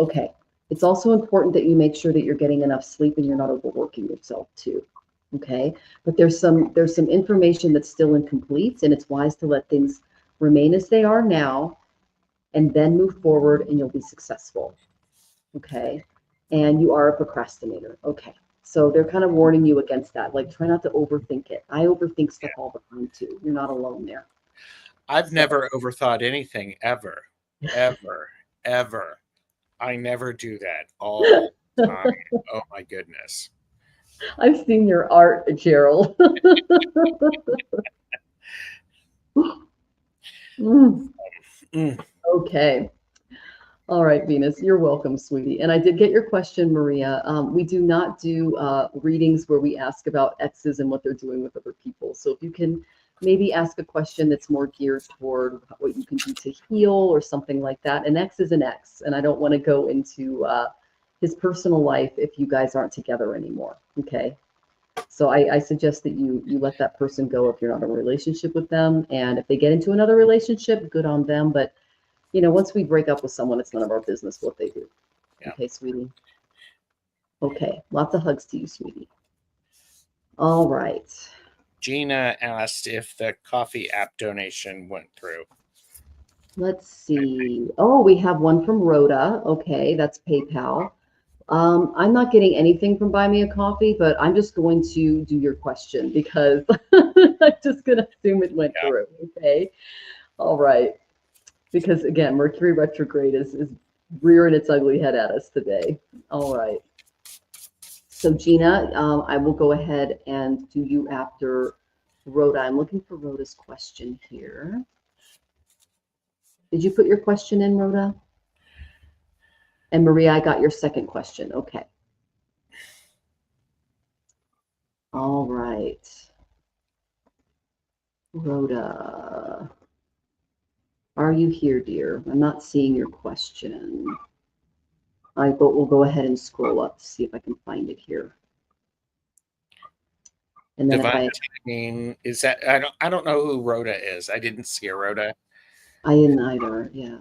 Okay, it's also important that you make sure that you're getting enough sleep and you're not overworking yourself too. Okay, but there's some information that's still incomplete, and it's wise to let things remain as they are now, and then move forward, and you'll be successful. Okay, and you are a procrastinator. Okay, so they're kind of warning you against that. Like, try not to overthink it. I overthink stuff all the time too. You're not alone there. I've never overthought anything ever. I never do that all the time. Oh my goodness. I've seen your art, Gerald. Okay. All right, Venus, you're welcome, sweetie. And I did get your question, Maria. We do not do readings where we ask about exes and what they're doing with other people. So if you can maybe ask a question that's more geared toward what you can do to heal or something like that. An ex is an ex, and I don't want to go into his personal life if you guys aren't together anymore, okay? So I suggest that you let that person go if you're not in a relationship with them. And if they get into another relationship, good on them. But, you know, once we break up with someone, it's none of our business what they do. Yeah. Okay, sweetie? Okay, lots of hugs to you, sweetie. All right. Gina asked if the coffee app donation went through. Let's see. Oh, we have one from Rhoda. Okay, that's PayPal. I'm not getting anything from Buy Me a Coffee, but I'm just going to do your question because I'm just going to assume it went through. Okay. All right. Because again, Mercury retrograde is rearing its ugly head at us today. All right. So Gina, I will go ahead and do you after Rhoda. I'm looking for Rhoda's question here. Did you put your question in, Rhoda? And Maria, I got your second question. Okay. All right. Rhoda, are you here, dear? I'm not seeing your question. We'll go ahead and scroll up to see if I can find it here. And then Divine timing, is that, I don't know who Rhoda is. I didn't see a Rhoda. I didn't either, yeah.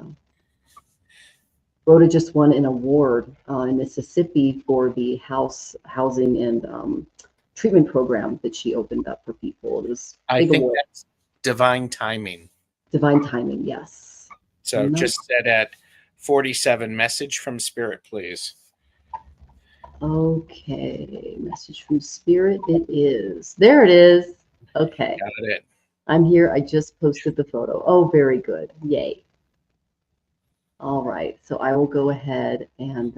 Rhoda just won an award in Mississippi for the housing and treatment program that she opened up for people. It was a I big think award. that's divine timing. Divine timing, yes. So just set at 47, message from Spirit, please. Okay, message from Spirit. It is. There it is. Okay. Got it. I'm here. I just posted the photo. Oh, very good. Yay. All right. So I will go ahead and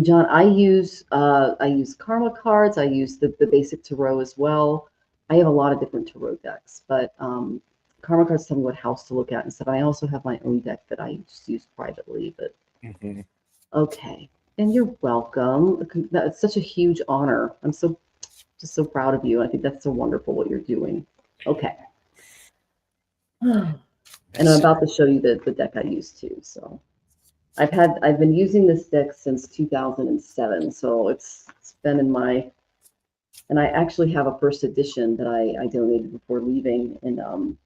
John, I use karma cards. I use the basic tarot as well. I have a lot of different tarot decks, but karma cards tell me what house to look at and stuff. I also have my own deck that I just use privately, but okay. And you're welcome. That's such a huge honor. I'm just so proud of you. I think that's so wonderful what you're doing. Okay. And I'm about to show you the deck I use too. So I've been using this deck since 2007. So it's been in my, and I actually have a first edition that I donated before leaving. And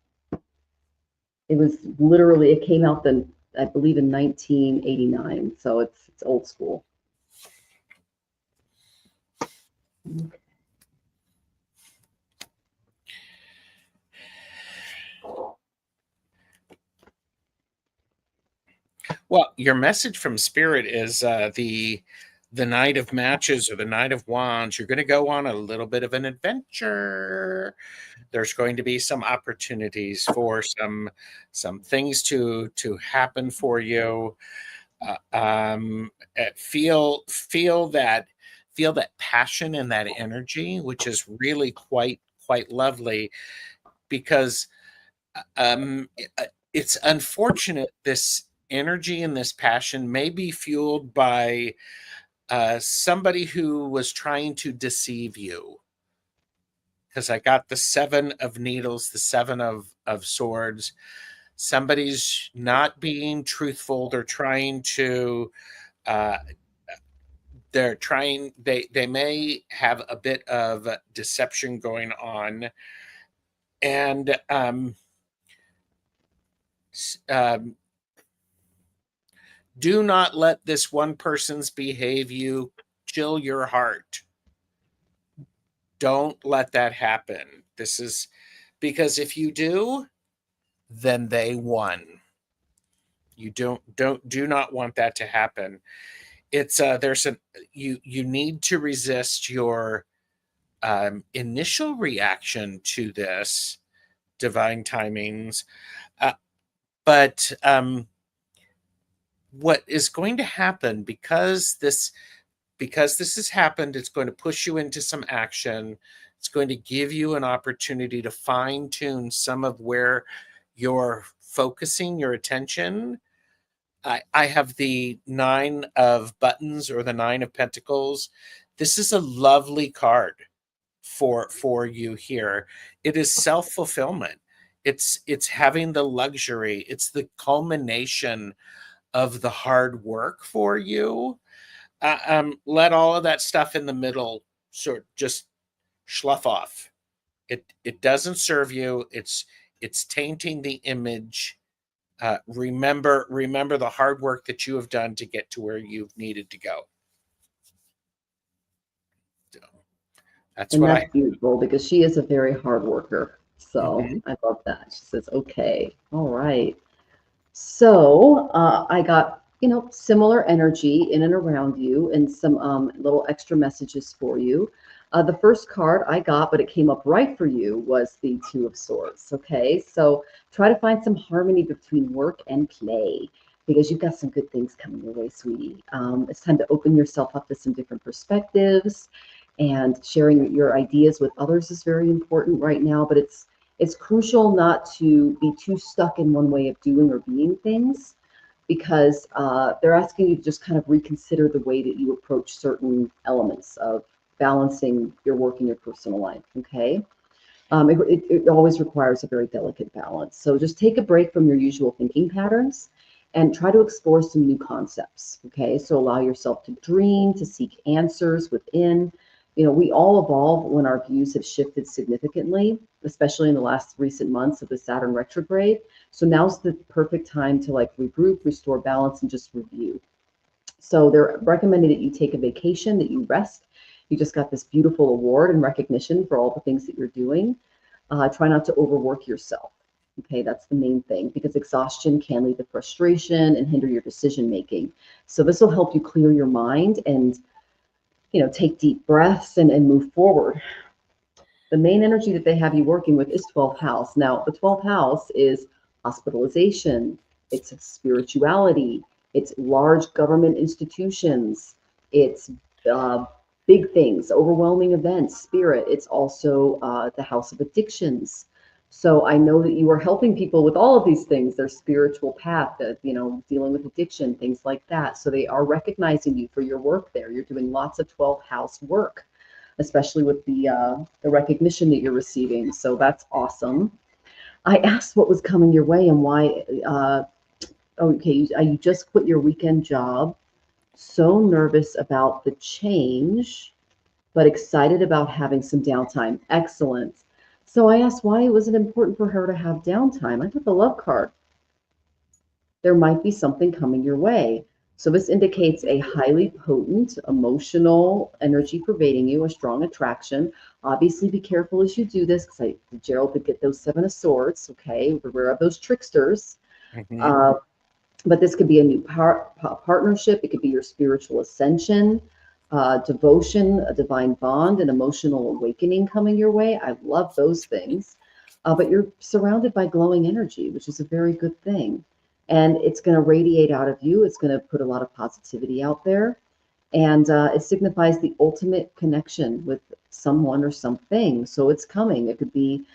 it was literally, it came out then, I believe in 1989. So it's old school. Okay. Well, your message from Spirit is the Knight of Matches or the Knight of Wands. You're going to go on a little bit of an adventure. There's going to be some opportunities for some things to happen for you. Feel that passion and that energy, which is really quite lovely, because it's unfortunate this energy and this passion may be fueled by somebody who was trying to deceive you. Because I got the 7 of Needles, the 7 of Swords. Somebody's not being truthful. They're trying to, they may have a bit of deception going on. And do not let this one person's behavior chill your heart. Don't let that happen. This is because if you do, then they won. You do not want that to happen. It's you need to resist your initial reaction to this divine timings, but what is going to happen because this has happened, it's going to push you into some action. It's going to give you an opportunity to fine tune some of where you're focusing your attention. I have the 9 of Buttons or the 9 of Pentacles. This is a lovely card for you here. It is self-fulfillment. It's having the luxury. It's the culmination of the hard work for you. Let all of that stuff in the middle sort of just slough off. It doesn't serve you. It's tainting the image. Remember the hard work that you have done to get to where you've needed to go. So that's beautiful because she is a very hard worker. So I love that. She says, okay, all right. So I got, similar energy in and around you and some little extra messages for you. The first card I got, but it came up right for you, was the 2 of Swords. Okay, so try to find some harmony between work and play. because you've got some good things coming your way, sweetie. It's time to open yourself up to some different perspectives, and sharing your ideas with others is very important right now. But it's crucial not to be too stuck in one way of doing or being things, because they're asking you to just kind of reconsider the way that you approach certain elements of balancing your work and your personal life. Okay. It always requires a very delicate balance. So just take a break from your usual thinking patterns and try to explore some new concepts. Okay. So allow yourself to dream, to seek answers within. You know, we all evolve when our views have shifted significantly, especially in the last recent months of the Saturn retrograde. So now's the perfect time to like regroup, restore balance, and just review. So they're recommending that you take a vacation, that you rest. You just got this beautiful award and recognition for all the things that you're doing. Try not to overwork yourself. Okay, that's the main thing, because exhaustion can lead to frustration and hinder your decision making. So this will help you clear your mind and, you know, take deep breaths and move forward. The main energy that they have you working with is 12th house. Now, the 12th house is hospitalization, it's spirituality, it's large government institutions, it's big things, overwhelming events, spirit. It's also the house of addictions. So I know that you are helping people with all of these things, their spiritual path, you know, dealing with addiction, things like that. So they are recognizing you for your work there. You're doing lots of 12th house work, especially with the recognition that you're receiving. So that's awesome. I asked what was coming your way and why. Okay, you just quit your weekend job. So nervous about the change, but excited about having some downtime. Excellent. So I asked why was it important for her to have downtime. I got the love card. There might be something coming your way. So this indicates a highly potent emotional energy pervading you, a strong attraction. Obviously, be careful as you do this, because Gerald could get those 7 of swords. Okay, beware of those tricksters. Mhm. But this could be a new partnership. It could be your spiritual ascension, devotion, a divine bond, an emotional awakening coming your way. I love those things. But you're surrounded by glowing energy, which is a very good thing. And it's going to radiate out of you. It's going to put a lot of positivity out there. And it signifies the ultimate connection with someone or something. So it's coming. It could be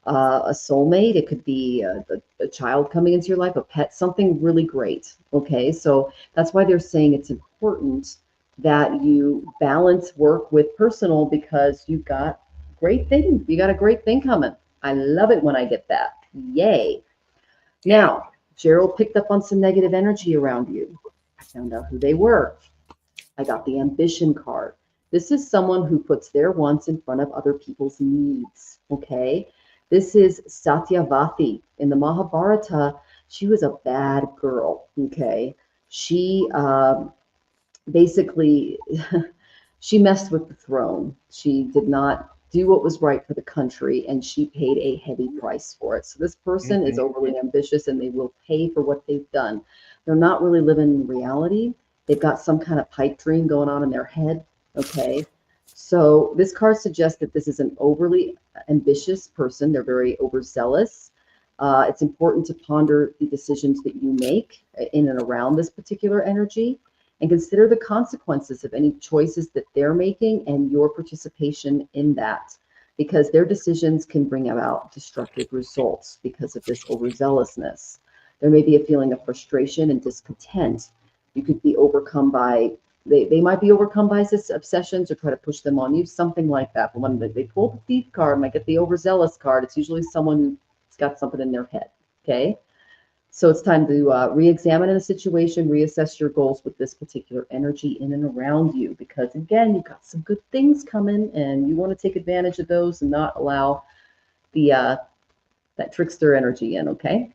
a soulmate. It could be a child coming into your life, a pet, something really great. Okay, so that's why they're saying it's important that you balance work with personal, because you've got great thing. You got a great thing coming. I love it when I get that. Yay. Now, Gerald picked up on some negative energy around you. I found out who they were. I got the ambition card. This is someone who puts their wants in front of other people's needs. Okay. This is Satyavati. In the Mahabharata, she was a bad girl. Okay. She basically, she messed with the throne. She did not do what was right for the country, and she paid a heavy price for it. So this person is overly ambitious, and they will pay for what they've done. They're not really living in reality. They've got some kind of pipe dream going on in their head. Okay. So this card suggests that this is an overly ambitious person. They're very overzealous. It's important to ponder the decisions that you make in and around this particular energy, and consider the consequences of any choices that they're making and your participation in that, because their decisions can bring about destructive results because of this overzealousness. There may be a feeling of frustration and discontent. You could be overcome by they might be overcome by obsessions or try to push them on you, something like that. But when they pull the thief card and I get the overzealous card, it's usually someone who's got something in their head. Okay. So it's time to re-examine a situation, reassess your goals with this particular energy in and around you, because again, you've got some good things coming and you want to take advantage of those and not allow the that trickster energy in. Okay.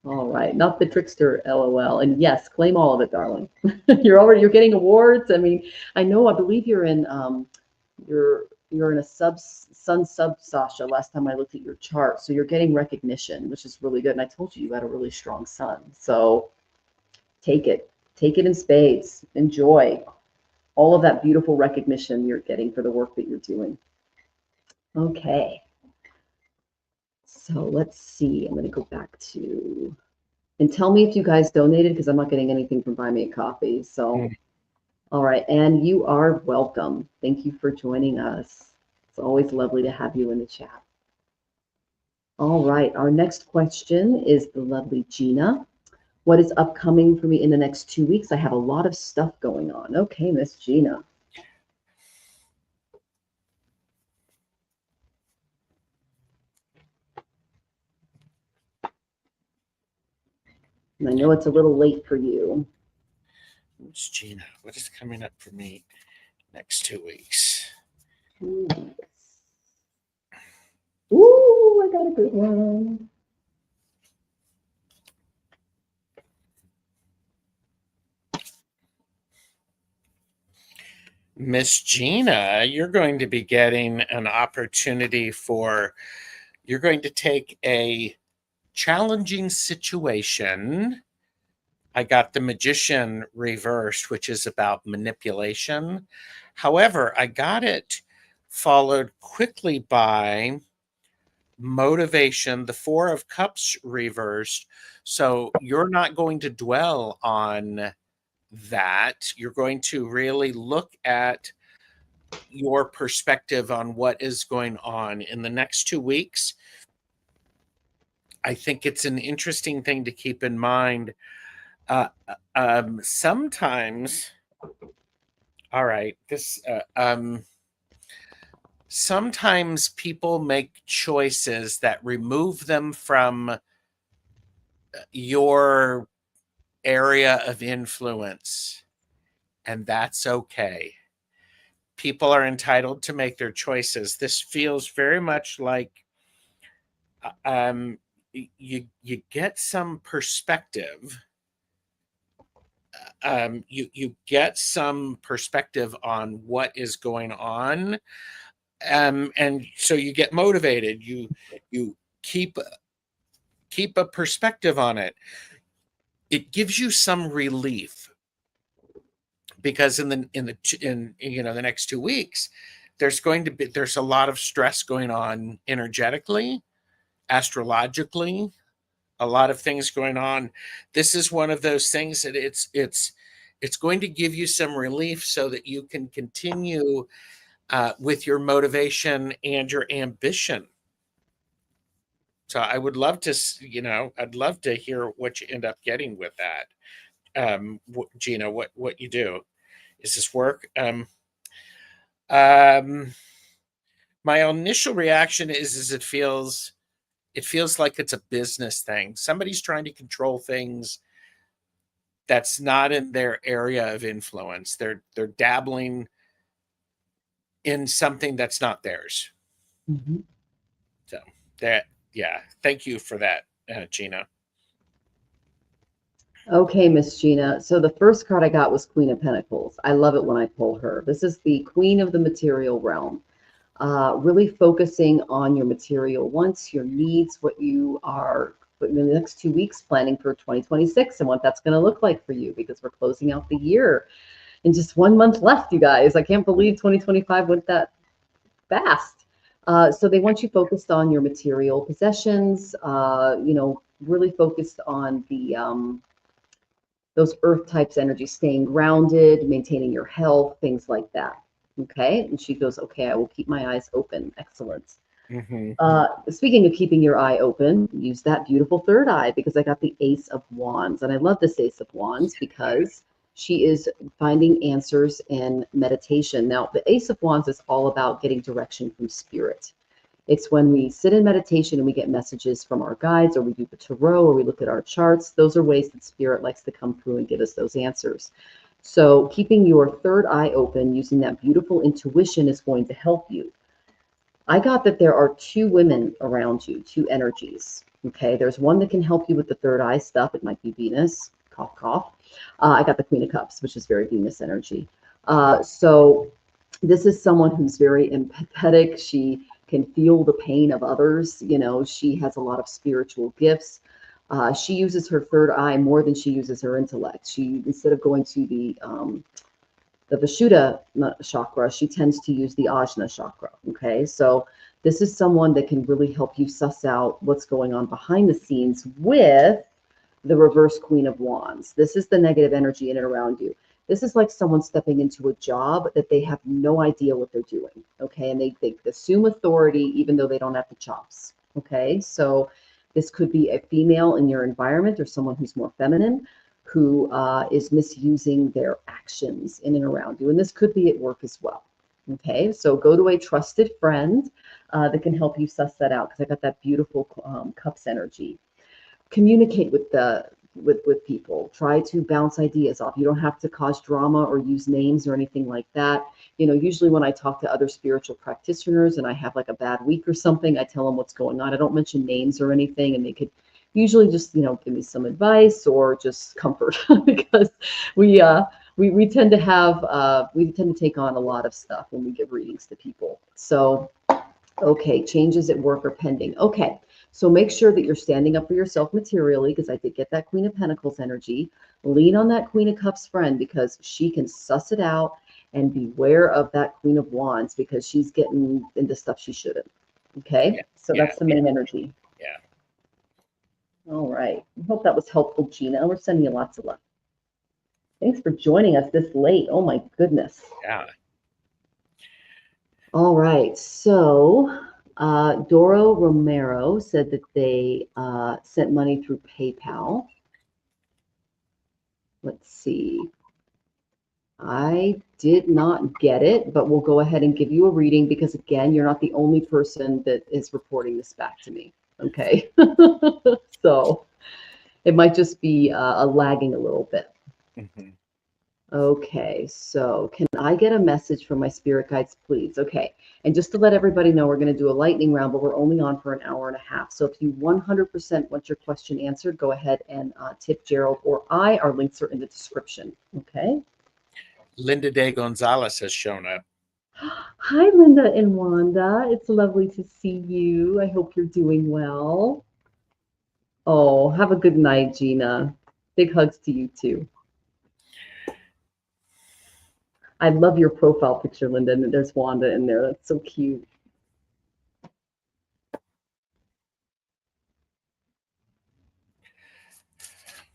All right, not the trickster, LOL. And yes, claim all of it, darling. you're getting awards. I mean, I believe you're in you're in a sun sub Sasha last time I looked at your chart. So you're getting recognition, which is really good. And I told you had a really strong sun. So take it in spades. Enjoy all of that beautiful recognition you're getting for the work that you're doing. Okay. So let's see. I'm going to go back to And tell me if you guys donated, because I'm not getting anything from Buy Me a Coffee. So, all right. And you are welcome. Thank you for joining us. It's always lovely to have you in the chat. All right. Our next question is the lovely Gina. What is upcoming for me in the next 2 weeks? I have a lot of stuff going on. Okay, Miss Gina. And I know it's a little late for you. Miss Gina, what is coming up for me next 2 weeks? 2 weeks. Ooh, I got a good one. Miss Gina, you're going to be getting an opportunity you're going to take a challenging situation. I got the Magician reversed, which is about manipulation. However, I got it followed quickly by motivation, the Four of Cups reversed. So you're not going to dwell on that. You're going to really look at your perspective on what is going on in the next 2 weeks. I think it's an interesting thing to keep in mind. Sometimes, all right, sometimes people make choices that remove them from your area of influence, and that's okay. People are entitled to make their choices. This feels very much like you get some perspective. You get some perspective on what is going on, and so you get motivated. You keep a perspective on it. It gives you some relief, because in the next 2 weeks, there's a lot of stress going on energetically, astrologically, a lot of things going on. This is one of those things that it's going to give you some relief so that you can continue with your motivation and your ambition. So I would love to, I'd love to hear what you end up getting with that. Gina, what you do. Is this work? My initial reaction is it feels like it's a business thing. Somebody's trying to control things that's not in their area of influence. They're dabbling in something that's not theirs. Mm-hmm. So thank you for that, Gina. Okay, Miss Gina. So the first card I got was Queen of Pentacles. I love it when I pull her. This is the Queen of the material realm. Really focusing on your material wants, your needs, what you are in the next 2 weeks planning for 2026 and what that's going to look like for you, because we're closing out the year and just 1 month left, you guys. I can't believe 2025 went that fast. So they want you focused on your material possessions, really focused on those earth types energy, staying grounded, maintaining your health, things like that. Okay. And she goes, okay, I will keep my eyes open. Excellent. Mm-hmm. Speaking of keeping your eye open, use that beautiful third eye, because I got the Ace of Wands. And I love this Ace of Wands because she is finding answers in meditation. Now, the Ace of Wands is all about getting direction from spirit. It's when we sit in meditation and we get messages from our guides, or we do the tarot, or we look at our charts. Those are ways that spirit likes to come through and give us those answers. So keeping your third eye open, using that beautiful intuition, is going to help you. I got that there are 2 women around you, 2 energies. Okay, there's one that can help you with the third eye stuff. It might be Venus, cough, cough. I got the Queen of Cups, which is very Venus energy. So this is someone who's very empathetic. She can feel the pain of others. She has a lot of spiritual gifts. She uses her third eye more than she uses her intellect. She, instead of going to the Vishuddha chakra, she tends to use the Ajna chakra. Okay, so this is someone that can really help you suss out what's going on behind the scenes with the reverse Queen of Wands. This is the negative energy in and around you. This is like someone stepping into a job that they have no idea what they're doing, okay? And they assume authority even though they don't have the chops, okay? So this could be a female in your environment or someone who's more feminine who is misusing their actions in and around you. And this could be at work as well, okay? So go to a trusted friend that can help you suss that out, because I got that beautiful cups energy. Communicate with people. Try to bounce ideas off. You don't have to cause drama or use names or anything like that. You know, usually when I talk to other spiritual practitioners and I have like a bad week or something, I tell them what's going on. I don't mention names or anything, and they could usually just, you know, give me some advice or just comfort because we tend to have we tend to take on a lot of stuff when we give readings to people. So okay, changes at work are pending. Okay, so make sure that you're standing up for yourself materially, because I did get that Queen of Pentacles energy. Lean on that Queen of Cups friend because she can suss it out, and beware of that Queen of Wands because she's getting into stuff she shouldn't. Okay, Yeah, so yeah, that's the main energy. Yeah. All right, I hope that was helpful, Gina. We're sending you lots of love. Thanks for joining us this late. Oh my goodness. Yeah. All right, so Doro Romero said that they sent money through PayPal. Let's see. I did not get it, but we'll go ahead and give you a reading because, again, you're not the only person that is reporting this back to me. Okay. So it might just be lagging a little bit. Mm-hmm. Okay, so can I get a message from my spirit guides, please? Okay, and just to let everybody know, we're going to do a lightning round, but we're only on for an hour and a half. So if you 100% want your question answered, go ahead and tip Gerald or I. Our links are in the description. Okay. Linda De Gonzalez has shown up. Hi, Linda and Wanda. It's lovely to see you. I hope you're doing well. Oh, have a good night, Gina. Big hugs to you too. I love your profile picture, Linda, and there's Wanda in there. That's so cute.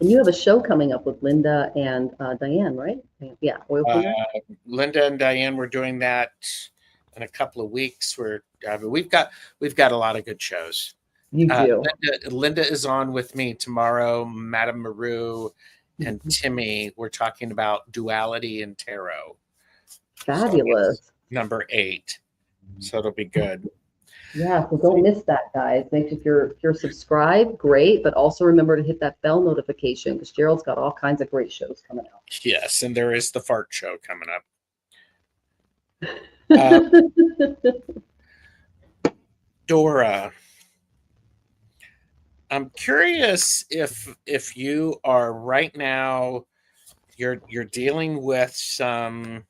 And you have a show coming up with Linda and Diane, right? Yeah, Oil Cleaner. Linda and Diane, we're doing that in a couple of weeks. We've got a lot of good shows. You do. Linda is on with me tomorrow. Madame Maru and Timmy. We're talking about duality and tarot. Fabulous. So number 8. So it'll be good. Yeah, so don't miss that, guys. Make sure if you're subscribed, great, but also remember to hit that bell notification because Gerald's got all kinds of great shows coming out. Yes, and there is the fart show coming up. Dora, I'm curious if you are right now you're dealing with some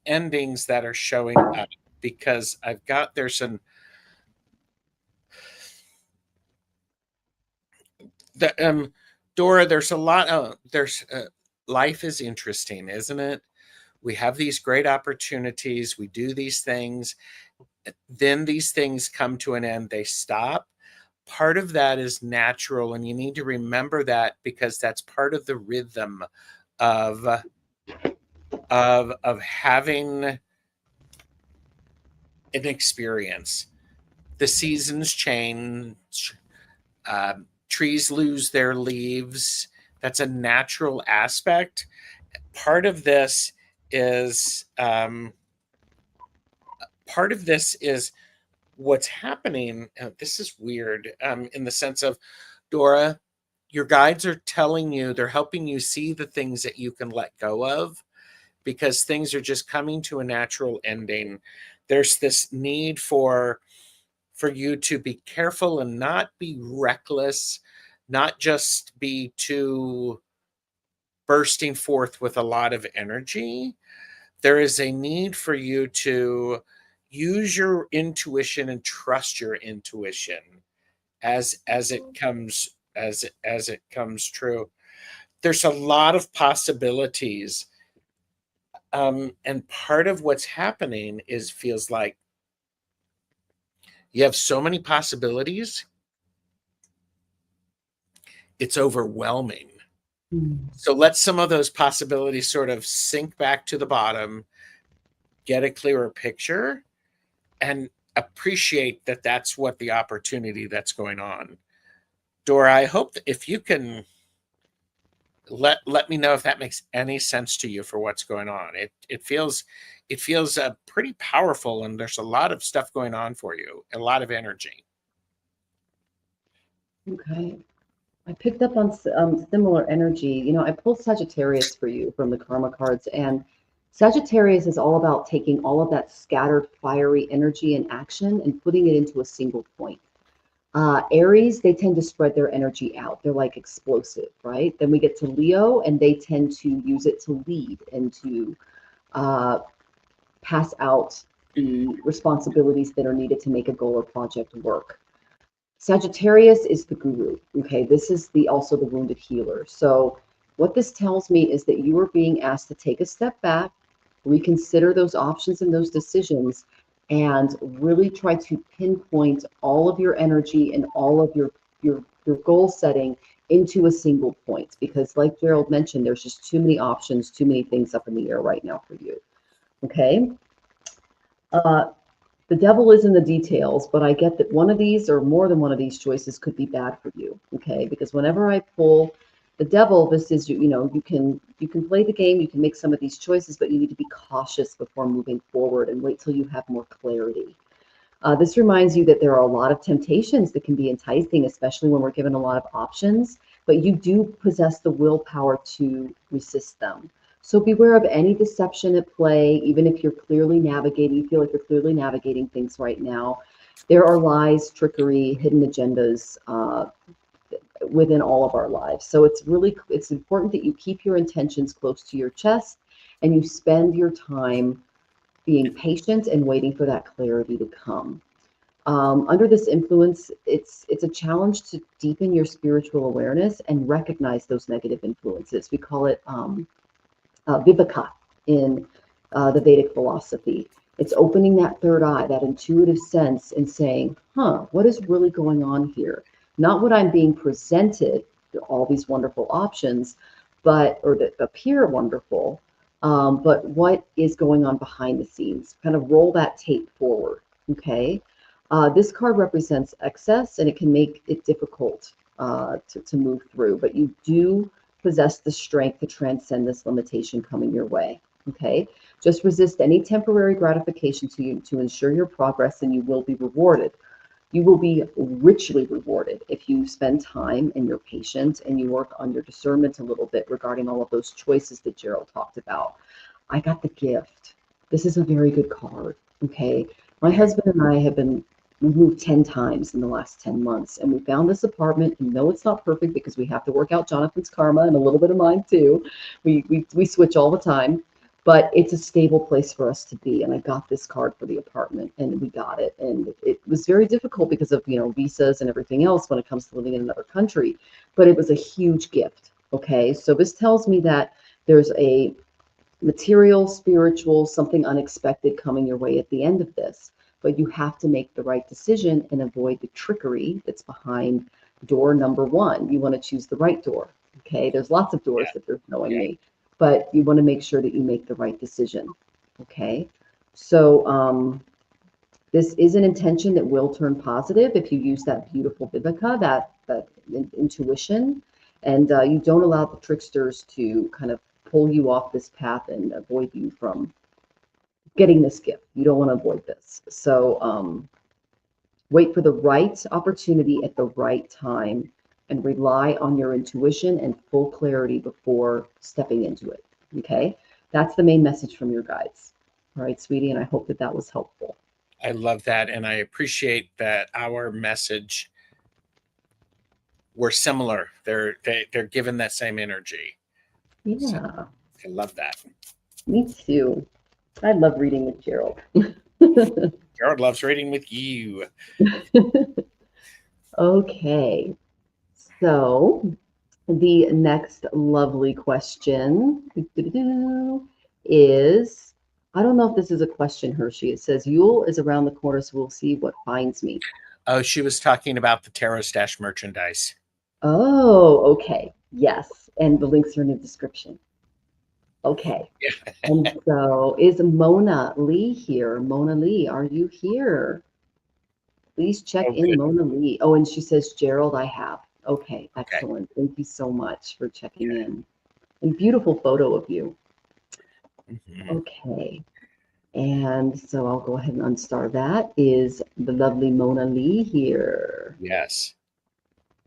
endings that are showing up, because there's some Dora, there's a lot life is interesting, isn't it? We have these great opportunities, we do these things, then these things come to an end, they stop. Part of that is natural, and you need to remember that because that's part of the rhythm of having an experience. The seasons change, trees lose their leaves. That's a natural aspect. Part of this is what's happening. This is weird in the sense of, Dora, your guides are telling you, they're helping you see the things that you can let go of, because things are just coming to a natural ending. There's this need for you to be careful and not be reckless, not just be too bursting forth with a lot of energy. There is a need for you to use your intuition and trust your intuition as it comes true. There's a lot of possibilities. And part of what's happening feels like you have so many possibilities, it's overwhelming. Mm. So let some of those possibilities sort of sink back to the bottom, get a clearer picture, and appreciate that that's what the opportunity that's going on. Dora, I hope that if you can let me know if that makes any sense to you for what's going on. It feels pretty powerful, and there's a lot of stuff going on for you, a lot of energy. Okay. I picked up on similar energy. You know, I pulled Sagittarius for you from the Karma cards, and Sagittarius is all about taking all of that scattered fiery energy and action and putting it into a single point. Aries, they tend to spread their energy out. They're like explosive, right? Then we get to Leo, and they tend to use it to lead and to pass out the responsibilities that are needed to make a goal or project work. Sagittarius is the guru. Okay, this is also the wounded healer. So what this tells me is that you are being asked to take a step back, reconsider those options and those decisions, and really try to pinpoint all of your energy and all of your goal setting into a single point. Because like Gerald mentioned, there's just too many options, too many things up in the air right now for you. Okay. The devil is in the details, but I get that one of these or more than one of these choices could be bad for you. Okay, because whenever I pull the devil, this is you know, you can play the game, you can make some of these choices, but you need to be cautious before moving forward and wait till you have more clarity. This reminds you that there are a lot of temptations that can be enticing, especially when we're given a lot of options, but you do possess the willpower to resist them. So beware of any deception at play, even if you're clearly navigating, you feel like you're clearly navigating things right now. There are lies, trickery, hidden agendas within all of our lives. So it's important that you keep your intentions close to your chest and you spend your time being patient and waiting for that clarity to come. Under this influence, it's a challenge to deepen your spiritual awareness and recognize those negative influences. We call it viveka in the Vedic philosophy. It's opening that third eye, that intuitive sense, and saying, what is really going on here? Not what I'm being presented, all these wonderful options, or that appear wonderful, but what is going on behind the scenes? Kind of roll that tape forward, okay? This card represents excess, and it can make it difficult to move through, but you do possess the strength to transcend this limitation coming your way. Okay, just resist any temporary gratification to ensure your progress, and you will be rewarded. You will be richly rewarded if you spend time and you're patient and you work on your discernment a little bit regarding all of those choices that Gerald talked about. I got the gift. This is a very good card. Okay, my husband and I have been we moved 10 times in the last 10 months, and we found this apartment. And no, it's not perfect because we have to work out Jonathan's karma and a little bit of mine too. We switch all the time, but it's a stable place for us to be. And I got this card for the apartment, and we got it. And it was very difficult because of, visas and everything else when it comes to living in another country, but it was a huge gift. Okay, so this tells me that there's a material, spiritual, something unexpected coming your way at the end of this. But you have to make the right decision and avoid the trickery that's behind door number one. You want to choose the right door. Okay, there's lots of doors that they're showing me, but you want to make sure that you make the right decision. Okay, so this is an intention that will turn positive if you use that beautiful viveka, that intuition, and you don't allow the tricksters to kind of pull you off this path and avoid you from getting this gift. You don't want to avoid this. So wait for the right opportunity at the right time and rely on your intuition and full clarity before stepping into it. Okay, that's the main message from your guides. All right, sweetie, and I hope that was helpful. I love that, and I appreciate that our message were similar. They're given that same energy. Yeah, so, I love that. Me too. I love reading with Gerald. Gerald loves reading with you. Okay, so the next lovely question is, I don't know if this is a question, Hershey. It says, Yule is around the corner, so we'll see what finds me. Oh, she was talking about the Tarotstache merchandise. Oh, okay. Yes. And the links are in the description. Okay. Yeah. And so is Mona Lee here? Mona Lee, are you here? Please check Oh, in good. Mona Lee. Oh, and she says, Gerald, I have. Okay, Okay. excellent. Thank you so much for checking in. And beautiful photo of you. Mhm. Okay. And so I'll go ahead and unstar that. Is the lovely Mona Lee here? Yes.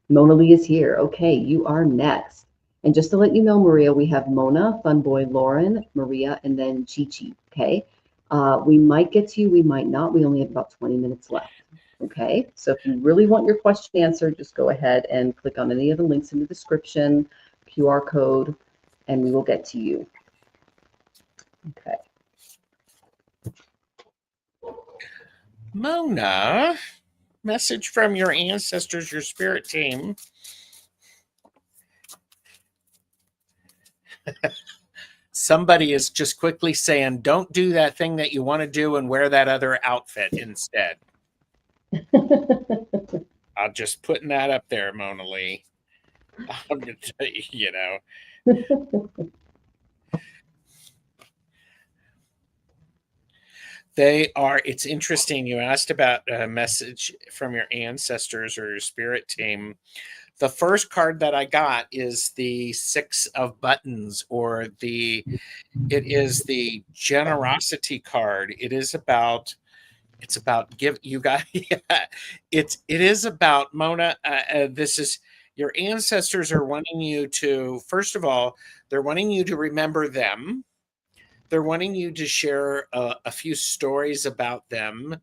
Mona Lee is here. Okay, you are next. And just to let you know, Maria, we have Mona, Funboy Lauren, Maria, and then Chi Chi. Okay. We might get to you, we might not. We only have about 20 minutes left. Okay. So if you really want your question answered, just go ahead and click on any of the links in the description, QR code, and we will get to you. Okay. Mona, message from your ancestors, your spirit team. Somebody is just quickly saying, don't do that thing that you want to do and wear that other outfit instead. I'm just putting that up there, Mona Lee. I'm going to tell you, you know. They are, it's interesting. You asked about a message from your ancestors or your spirit team. The first card that I got is the Six of Buttons, or it is the generosity card. It's about give you guys, yeah, it is about Mona. This is your ancestors are wanting you to, first of all, they're wanting you to remember them. They're wanting you to share a few stories about them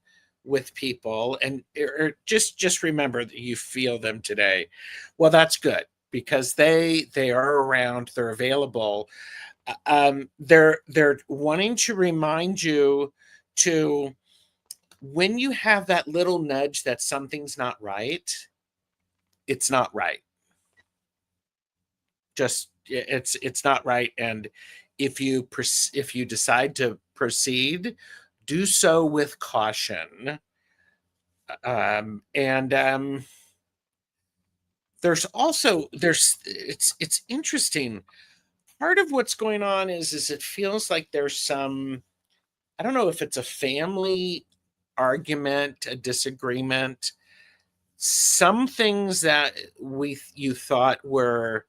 with people, and or just remember that you feel them today. Well, that's good, because they are around, they're available. They're wanting to remind you to, when you have that little nudge that something's not right, it's not right. Just it's not right. And if you decide to proceed, do so with caution. And it's interesting. Part of what's going on is it feels like there's some, I don't know if it's a family argument, a disagreement, some things that you thought were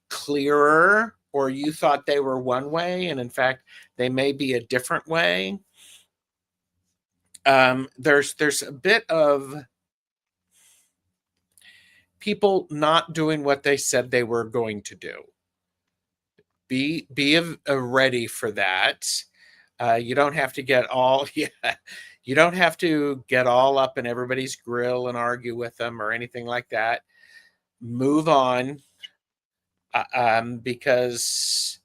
clearer, or you thought they were one way, and in fact they may be a different way. There's a bit of people not doing what they said they were going to do. Be ready for that. You don't have to get all yeah, you don't have to get all up in everybody's grill and argue with them or anything like that. Move on, because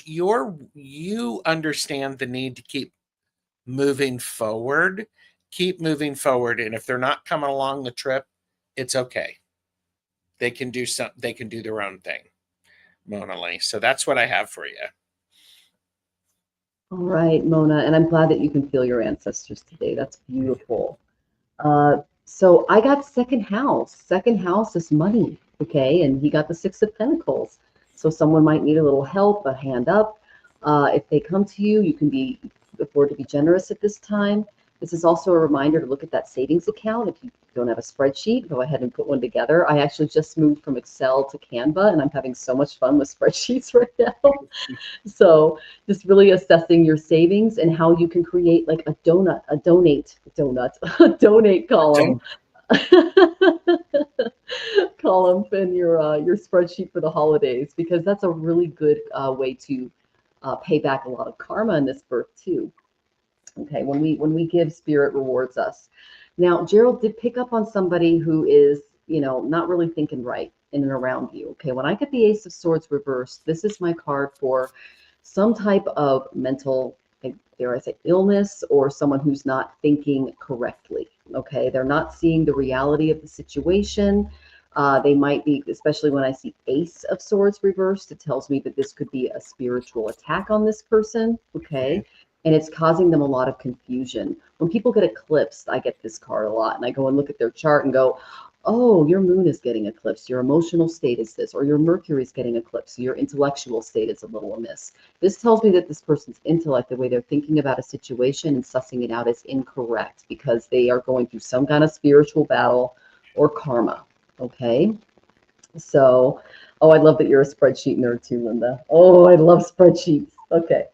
you understand the need to keep moving forward. Keep moving forward, and if they're not coming along the trip, it's okay. They can do their own thing, Mona Lee. So that's what I have for you. All right, Mona, and I'm glad that you can feel your ancestors today. That's beautiful. So I got second house. Second house is money, okay? And he got the Six of Pentacles. So someone might need a little help, a hand up. If they come to you, you can afford to be generous at this time. This is also a reminder to look at that savings account. If you don't have a spreadsheet, go ahead and put one together. I actually just moved from Excel to Canva, and I'm having so much fun with spreadsheets right now. So just really assessing your savings and how you can create like a donate column column in your spreadsheet for the holidays, because that's a really good way to pay back a lot of karma in this birth too. Okay, when we give, spirit rewards us. Now, Gerald did pick up on somebody who is, not really thinking right in and around you. Okay, when I get the Ace of Swords reversed, this is my card for some type of mental, dare I say, illness, or someone who's not thinking correctly. Okay, they're not seeing the reality of the situation. They might be, especially when I see Ace of Swords reversed, it tells me that this could be a spiritual attack on this person. Okay. and it's causing them a lot of confusion. When people get eclipsed, I get this card a lot, and I go and look at their chart and go, oh, your moon is getting eclipsed, your emotional state is this, or your Mercury is getting eclipsed, your intellectual state is a little amiss. This tells me that this person's intellect, the way they're thinking about a situation and sussing it out, is incorrect because they are going through some kind of spiritual battle or karma, okay? So, oh, I love that you're a spreadsheet nerd too, Linda. Oh, I love spreadsheets. Okay.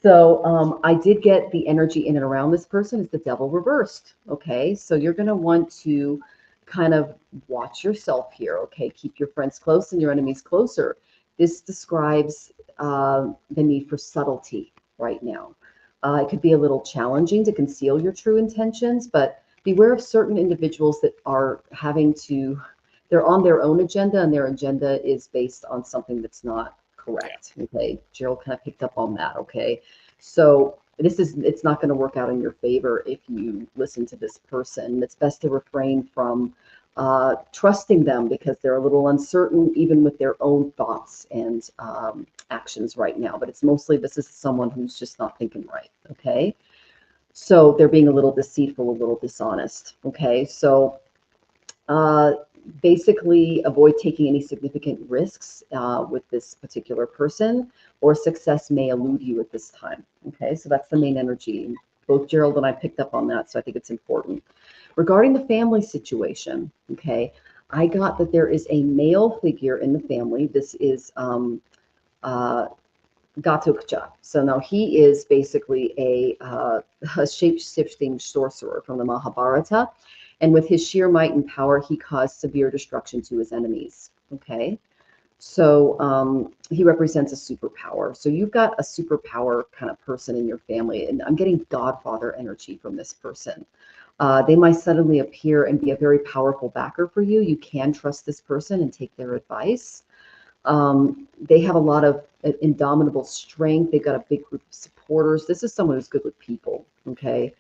So I did get the energy in and around this person is the devil reversed, okay? So you're going to want to kind of watch yourself here, okay? Keep your friends close and your enemies closer. This describes the need for subtlety right now. It could be a little challenging to conceal your true intentions, but beware of certain individuals that are having to, they're on their own agenda, and their agenda is based on something that's not correct, okay? Gerald kind of picked up on that, okay? So it's not going to work out in your favor if you listen to this person. It's best to refrain from trusting them because they're a little uncertain even with their own thoughts and actions right now. But it's mostly this is someone who's just not thinking right, okay? So they're being a little deceitful, a little dishonest, okay? So basically avoid taking any significant risks with this particular person, or success may elude you at this time. Okay, so that's the main energy. Both Gerald and I picked up on that, so I think it's important. Regarding the family situation, okay, I got that there is a male figure in the family. This is Gatukja. So now he is basically a shape-shifting sorcerer from the Mahabharata. And with his sheer might and power, he caused severe destruction to his enemies. Okay. So he represents a superpower. So you've got a superpower kind of person in your family. And I'm getting godfather energy from this person. They might suddenly appear and be a very powerful backer for you. You can trust this person and take their advice. They have a lot of indomitable strength. They've got a big group of supporters. This is someone who's good with people. Okay.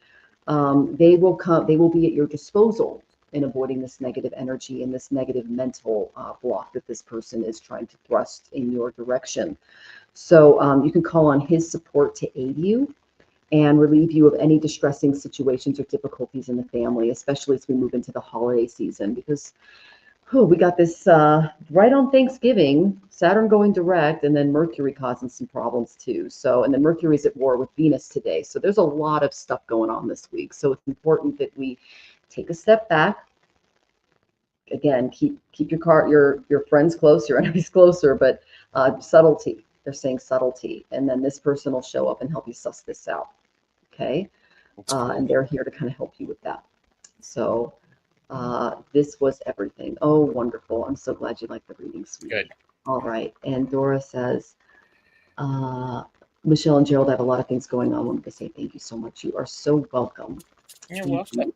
They will be at your disposal in avoiding this negative energy and this negative mental block that this person is trying to thrust in your direction. So you can call on his support to aid you and relieve you of any distressing situations or difficulties in the family, especially as we move into the holiday season, because we got this right on Thanksgiving, Saturn going direct, and then Mercury causing some problems too. So, and then Mercury's at war with Venus today. So there's a lot of stuff going on this week. So it's important that we take a step back. Again, keep your friends close, your enemies closer, but subtlety. They're saying subtlety, and then this person will show up and help you suss this out. Okay, and they're here to kind of help you with that. So. This was everything. Oh, wonderful. I'm so glad you liked the reading, sweetie. Good. All right. And Dora says, Michelle and Gerald have a lot of things going on. I wanted to say thank you so much. You are so welcome. You're welcome.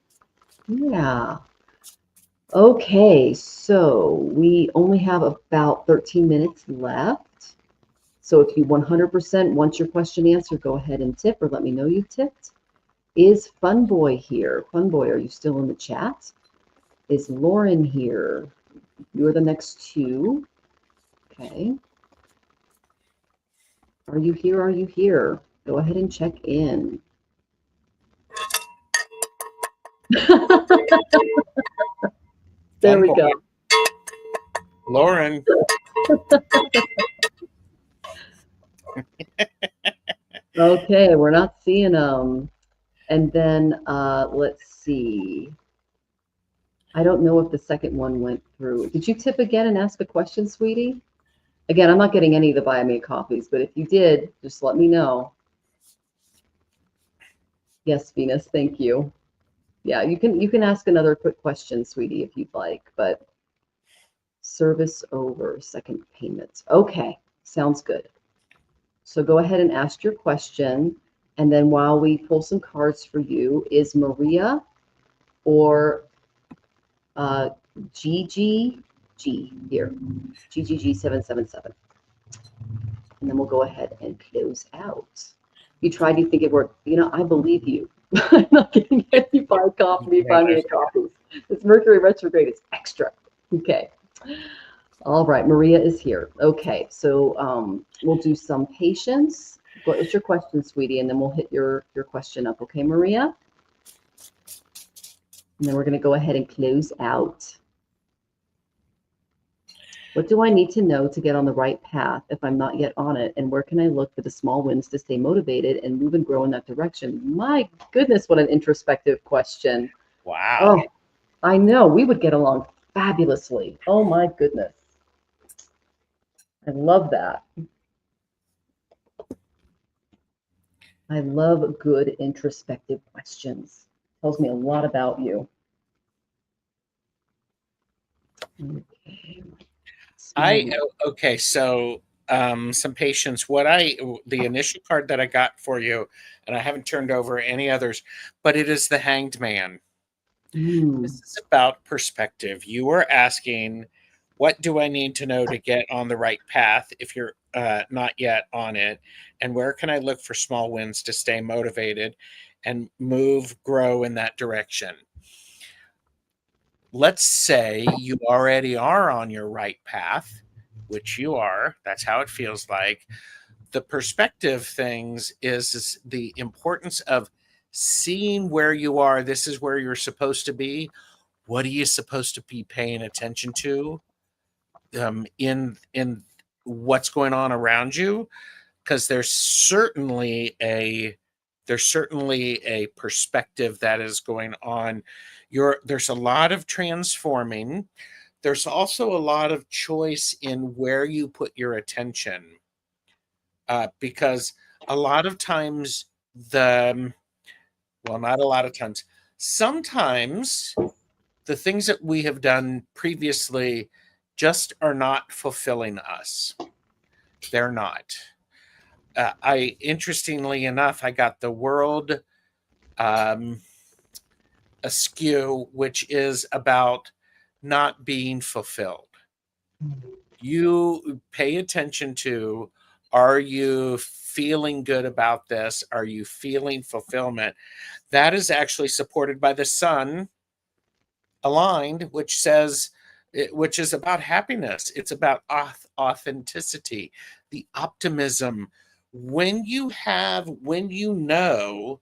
Yeah. Okay. So we only have about 13 minutes left. So if you 100% want your question answered, go ahead and tip or let me know you've tipped. Is Fun Boy here? Fun Boy, are you still in the chat? Is Lauren here? You're the next two. Okay. Are you here? Are you here? Go ahead and check in. There we go. Lauren. Okay, we're not seeing them. And then let's see. I don't know if the second one went through. Did you tip again and ask a question, sweetie? Again, I'm not getting any of the buy me coffees, but if you did, just let me know. Yes, Venus, thank you. Yeah, you can ask another quick question, sweetie, if you'd like, but service over, second payment. Okay, sounds good. So go ahead and ask your question. And then while we pull some cards for you, is Maria or GGG here, GGG777. And then we'll go ahead and close out. You tried, you think it worked. You know, I believe you. I'm not getting any buy coffee, buy me a coffee. It's Mercury retrograde, it's extra. Okay. All right, Maria is here. Okay, so we'll do some patience. What's your question, sweetie? And then we'll hit your question up. Okay, Maria? And then we're going to go ahead and close out. What do I need to know to get on the right path if I'm not yet on it? And where can I look for the small wins to stay motivated and move and grow in that direction? My goodness, what an introspective question. Wow. Oh, I know. We would get along fabulously. Oh, my goodness. I love that. I love good introspective questions. Tells me a lot about you. Okay. So some patience. The initial card that I got for you, and I haven't turned over any others, but it is the Hanged Man. This is about perspective. You were asking, what do I need to know to get on the right path if you're not yet on it? And where can I look for small wins to stay motivated and grow in that direction? Let's say you already are on your right path, which you are. That's how it feels like. The perspective things is the importance of seeing where you are. This is where you're supposed to be. What are you supposed to be paying attention to in what's going on around you? Because there's certainly a perspective that is going on. There's a lot of transforming. There's also a lot of choice in where you put your attention, because a lot of times not a lot of times, sometimes the things that we have done previously just are not fulfilling us. They're not. Interestingly enough, I got the World Askew, which is about not being fulfilled. You pay attention to, are you feeling good about this? Are you feeling fulfillment? That is actually supported by the Sun aligned, which is about happiness. It's about authenticity, the optimism. When you know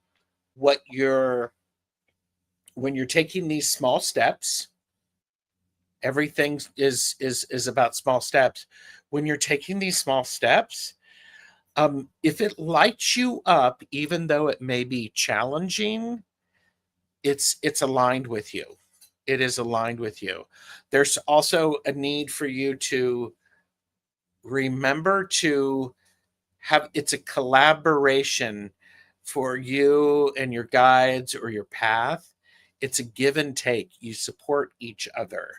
when you're taking these small steps, everything is about small steps. When you're taking these small steps, if it lights you up, even though it may be challenging, it's aligned with you. It is aligned with you. There's also a need for you to remember to it's a collaboration for you and your guides or your path. It's a give and take. You support each other.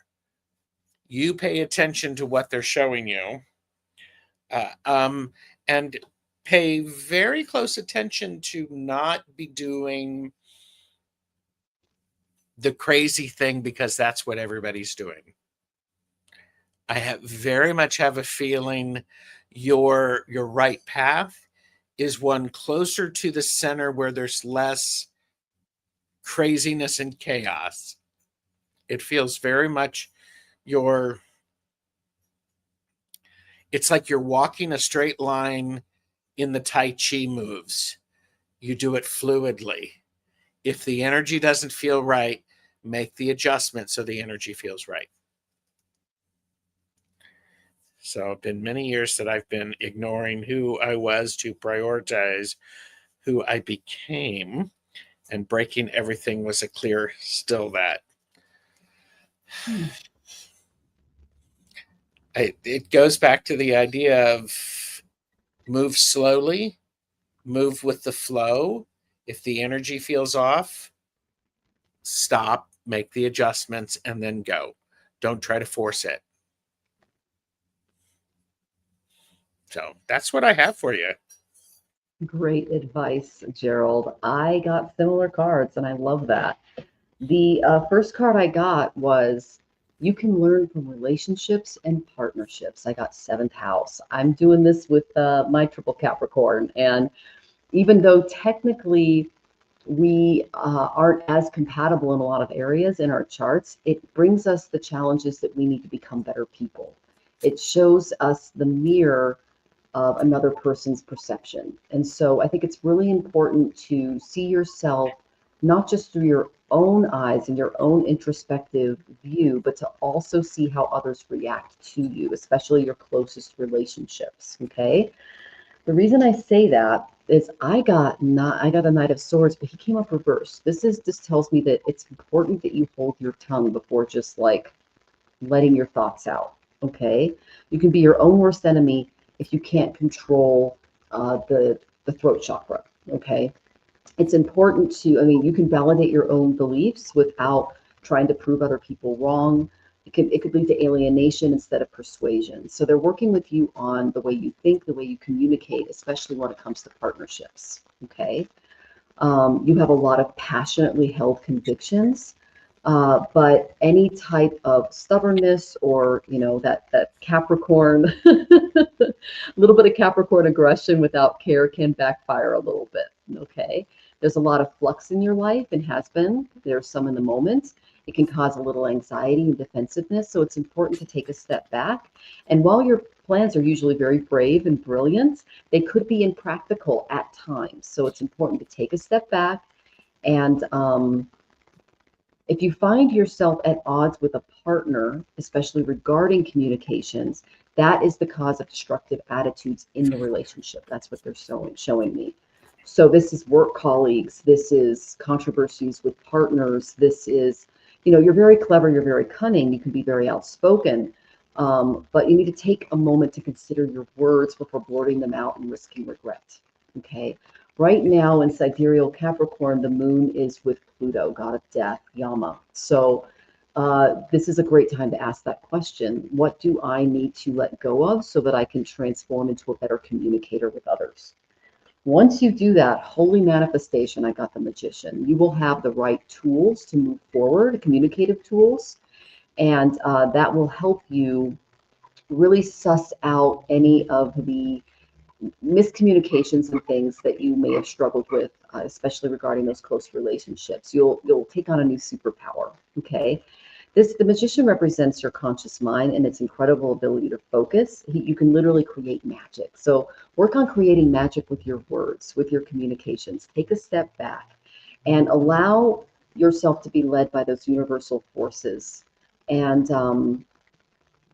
You pay attention to what they're showing you, and pay very close attention to not be doing the crazy thing because that's what everybody's doing. I very much have a feeling your right path is one closer to the center where there's less craziness and chaos. It feels very much it's like you're walking a straight line in the Tai Chi moves. You do it fluidly. If the energy doesn't feel right, make the adjustment so the energy feels right. So it's been many years that I've been ignoring who I was to prioritize who I became, and breaking everything was a clear still that. It goes back to the idea of move slowly, move with the flow. If the energy feels off, stop, make the adjustments, and then go. Don't try to force it. So that's what I have for you. Great advice, Gerald. I got similar cards, and I love that. The first card I got was, you can learn from relationships and partnerships. I got 7th house. I'm doing this with my triple Capricorn. And even though technically we aren't as compatible in a lot of areas in our charts, it brings us the challenges that we need to become better people. It shows us the mirror of another person's perception. And so I think it's really important to see yourself not just through your own eyes and your own introspective view, but to also see how others react to you, especially your closest relationships. Okay. The reason I say that is I got a Knight of Swords, but he came up reversed. This tells me that it's important that you hold your tongue before just like letting your thoughts out. Okay. You can be your own worst enemy if you can't control the throat chakra. Okay. It's important to, I mean, you can validate your own beliefs without trying to prove other people wrong. It could lead to alienation instead of persuasion. So they're working with you on the way you think, the way you communicate, especially when it comes to partnerships. Okay. You have a lot of passionately held convictions, but any type of stubbornness or, you know, that Capricorn, a little bit of Capricorn aggression without care can backfire a little bit. Okay. There's a lot of flux in your life and has been. There's some in the moment. It can cause a little anxiety and defensiveness. So it's important to take a step back. And while your plans are usually very brave and brilliant, they could be impractical at times. So it's important to take a step back. And if you find yourself at odds with a partner, especially regarding communications, that is the cause of destructive attitudes in the relationship. That's what they're showing me. So this is work colleagues. This is controversies with partners. This is, you know, you're very clever. You're very cunning. You can be very outspoken. But you need to take a moment to consider your words before blurting them out and risking regret. Okay. Right now in sidereal Capricorn, the moon is with Pluto, god of death, Yama. So this is a great time to ask that question. What do I need to let go of so that I can transform into a better communicator with others? Once you do that, holy manifestation, I got the Magician. You will have the right tools to move forward, communicative tools, and that will help you really suss out any of the miscommunications and things that you may have struggled with, especially regarding those close relationships. You'll take on a new superpower. Okay. The Magician represents your conscious mind and its incredible ability to focus. You can literally create magic. So work on creating magic with your words, with your communications. Take a step back and allow yourself to be led by those universal forces. And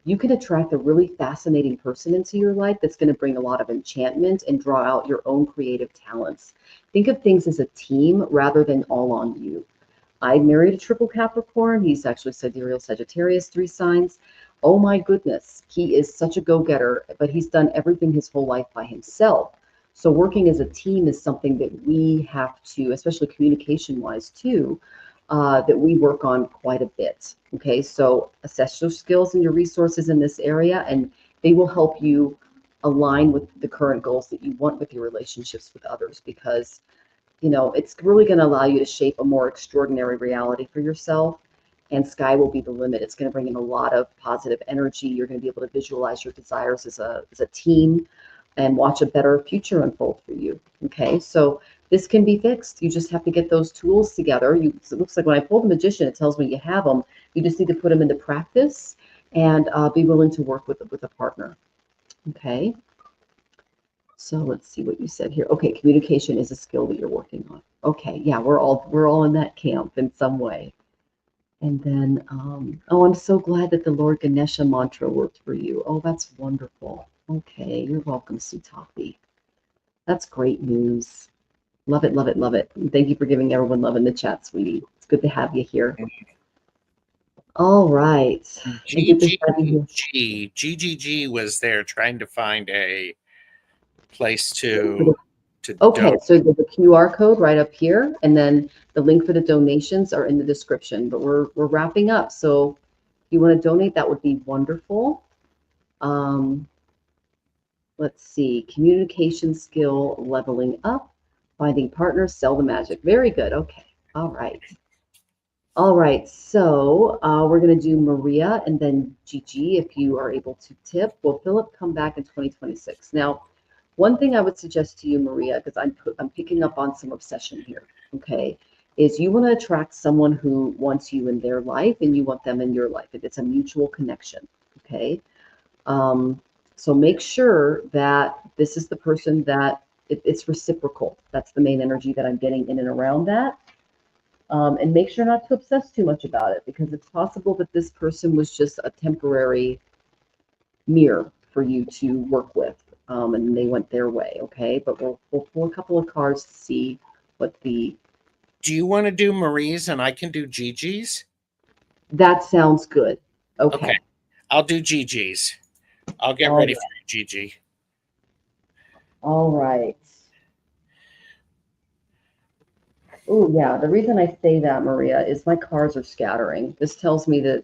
you can attract a really fascinating person into your life that's going to bring a lot of enchantment and draw out your own creative talents. Think of things as a team rather than all on you. I married a triple Capricorn. He's actually sidereal Sagittarius, 3 signs. Oh my goodness. He is such a go-getter, but he's done everything his whole life by himself. So working as a team is something that we have to, especially communication-wise too, that we work on quite a bit. Okay, so assess your skills and your resources in this area, and they will help you align with the current goals that you want with your relationships with others, because you know, it's really going to allow you to shape a more extraordinary reality for yourself, and sky will be the limit. It's going to bring in a lot of positive energy. You're going to be able to visualize your desires as a team and watch a better future unfold for you. Okay, so this can be fixed. You just have to get those tools together. It looks like when I pull the Magician, it tells me you have them. You just need to put them into practice and be willing to work with a partner. Okay. So let's see what you said here. Okay, communication is a skill that you're working on. Okay, yeah, we're all in that camp in some way. And then, oh, I'm so glad that the Lord Ganesha mantra worked for you. Oh, that's wonderful. Okay, you're welcome, Sutapi. That's great news. Love it, love it, love it. And thank you for giving everyone love in the chat, sweetie. It's good to have you here. All right. GGG was there trying to find a place to okay, donate. so there's a QR code right up here, and then the link for the donations are in the description, but we're wrapping up. So if you want to donate, that would be wonderful. Let's see, communication skill leveling up, finding partners, sell the magic. Very good. Okay. All right. All right, so we're going to do Maria and then Gigi if you are able to tip. Will Philip come back in 2026? Now, one thing I would suggest to you, Maria, because I'm picking up on some obsession here, okay, is you want to attract someone who wants you in their life and you want them in your life. It's a mutual connection, okay? So make sure that this is the person that it's reciprocal. That's the main energy that I'm getting in and around that. And make sure not to obsess too much about it, because it's possible that this person was just a temporary mirror for you to work with, and they went their way, okay? But we'll pull a couple of cards to see what the... Do you want to do Marie's and I can do Gigi's? That sounds good. Okay. I'll do Gigi's. I'll get All ready right. for you, Gigi. All right. Oh, yeah. The reason I say that, Maria, is my cards are scattering. This tells me that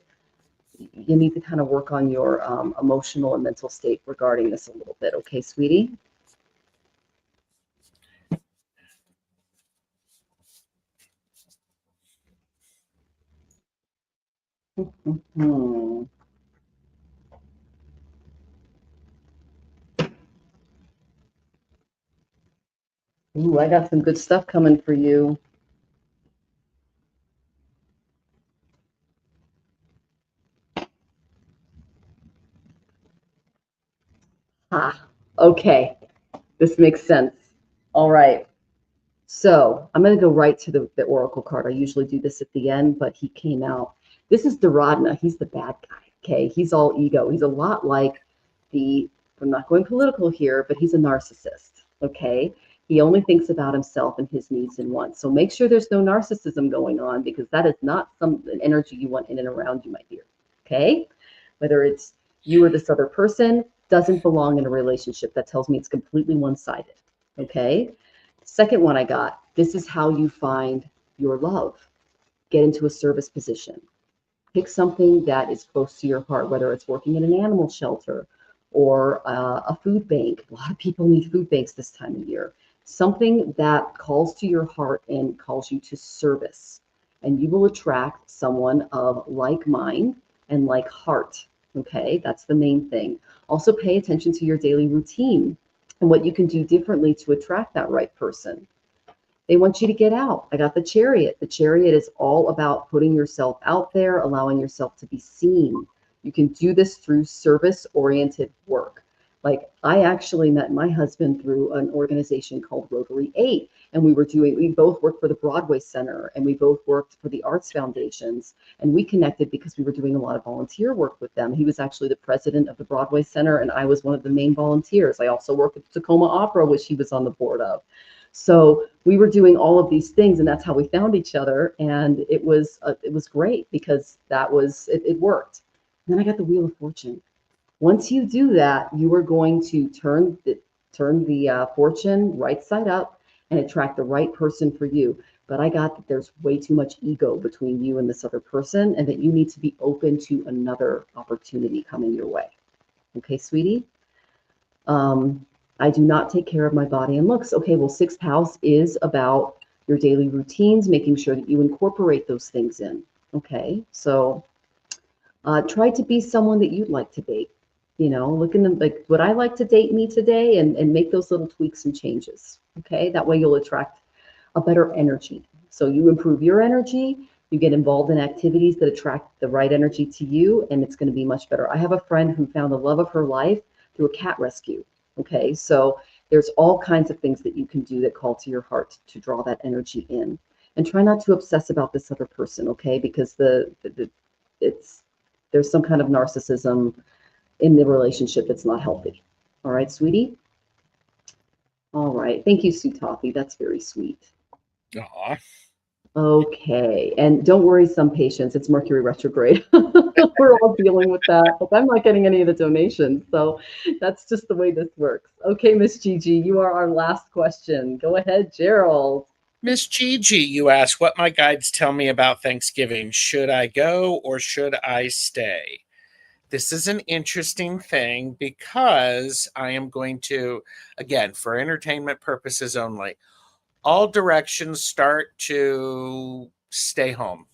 you need to kind of work on your emotional and mental state regarding this a little bit. Okay, sweetie? Hmm. Ooh, I got some good stuff coming for you. Ah, okay. This makes sense. All right. So I'm going to go right to the oracle card. I usually do this at the end, but he came out. This is Duradna. He's the bad guy. Okay. He's all ego. He's a lot like I'm not going political here, but he's a narcissist. Okay. He only thinks about himself and his needs and wants. So make sure there's no narcissism going on, because that is not an energy you want in and around you, my dear. Okay. Whether it's you or this other person, doesn't belong in a relationship. That tells me it's completely one-sided. Okay. Second one I got, this is how you find your love. Get into a service position. Pick something that is close to your heart, whether it's working in an animal shelter or a food bank. A lot of people need food banks this time of year. Something that calls to your heart and calls you to service. And you will attract someone of like mind and like heart. Okay, that's the main thing. Also pay attention to your daily routine and what you can do differently to attract that right person. They want you to get out. I got the Chariot. The Chariot is all about putting yourself out there, allowing yourself to be seen. You can do this through service-oriented work. Like, I actually met my husband through an organization called Rotary 8, and we both worked for the Broadway Center, and we both worked for the Arts Foundations, and we connected because we were doing a lot of volunteer work with them. He was actually the president of the Broadway Center, and I was one of the main volunteers. I also worked at the Tacoma Opera, which he was on the board of. So we were doing all of these things, and that's how we found each other. And it was great, because it worked. And then I got the Wheel of Fortune. Once you do that, you are going to turn the fortune right side up and attract the right person for you. But I got that there's way too much ego between you and this other person, and that you need to be open to another opportunity coming your way. Okay, sweetie? I do not take care of my body and looks. Okay, well, sixth house is about your daily routines, making sure that you incorporate those things in. Okay, so try to be someone that you'd like to date. Look in like, would I like to date me today, and make those little tweaks and changes. Okay, that way you'll attract a better energy. So you improve your energy, you get involved in activities that attract the right energy to you, and it's going to be much better. I have a friend who found the love of her life through a cat rescue. Okay, so there's all kinds of things that you can do that call to your heart to draw that energy in. And try not to obsess about this other person, okay? Because there's some kind of narcissism in the relationship that's not healthy. All right, sweetie? All right. Thank you, Sutafi. That's very sweet. Aw. Okay. And don't worry, some patients, it's Mercury retrograde. We're all dealing with that, but I'm not getting any of the donations. So that's just the way this works. Okay, Miss Gigi, you are our last question. Go ahead, Gerald. Miss Gigi, you ask what my guides tell me about Thanksgiving. Should I go or should I stay? This is an interesting thing, because I am going to, again, for entertainment purposes only, all directions start to stay home.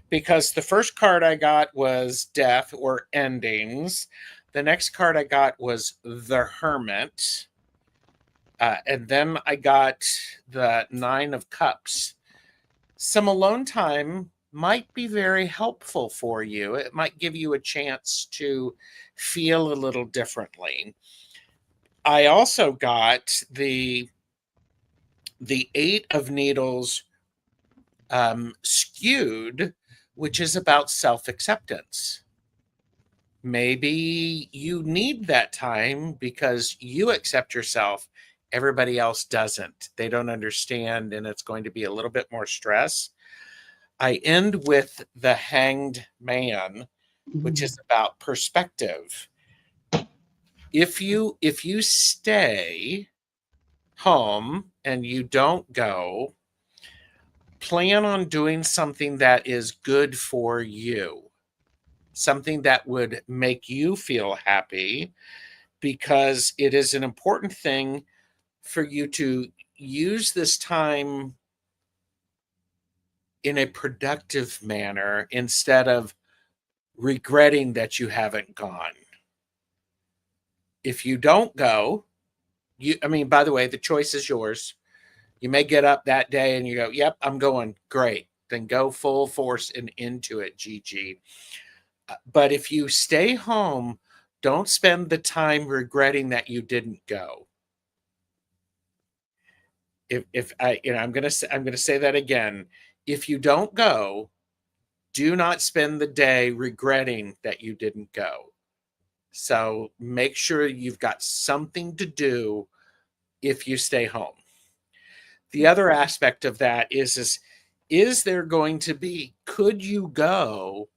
Because the first card I got was death or endings. The next card I got was the Hermit. And then I got the Nine of Cups. Some alone time might be very helpful for you. It might give you a chance to feel a little differently. I also got the Eight of Needles skewed, which is about self-acceptance. Maybe you need that time because you accept yourself. Everybody else doesn't. They don't understand, and it's going to be a little bit more stress. I end with the Hanged Man, which is about perspective. If you stay home and you don't go, plan on doing something that is good for you, something that would make you feel happy, because it is an important thing for you to use this time in a productive manner instead of regretting that you haven't gone. If you don't go, by the way, the choice is yours. You may get up that day and you go, yep, I'm going. Great. Then go full force and into it, Gigi. But if you stay home, don't spend the time regretting that you didn't go. I'm going to say that again. If you don't go, do not spend the day regretting that you didn't go. So make sure you've got something to do if you stay home. The other aspect of that is there going to be, could you go,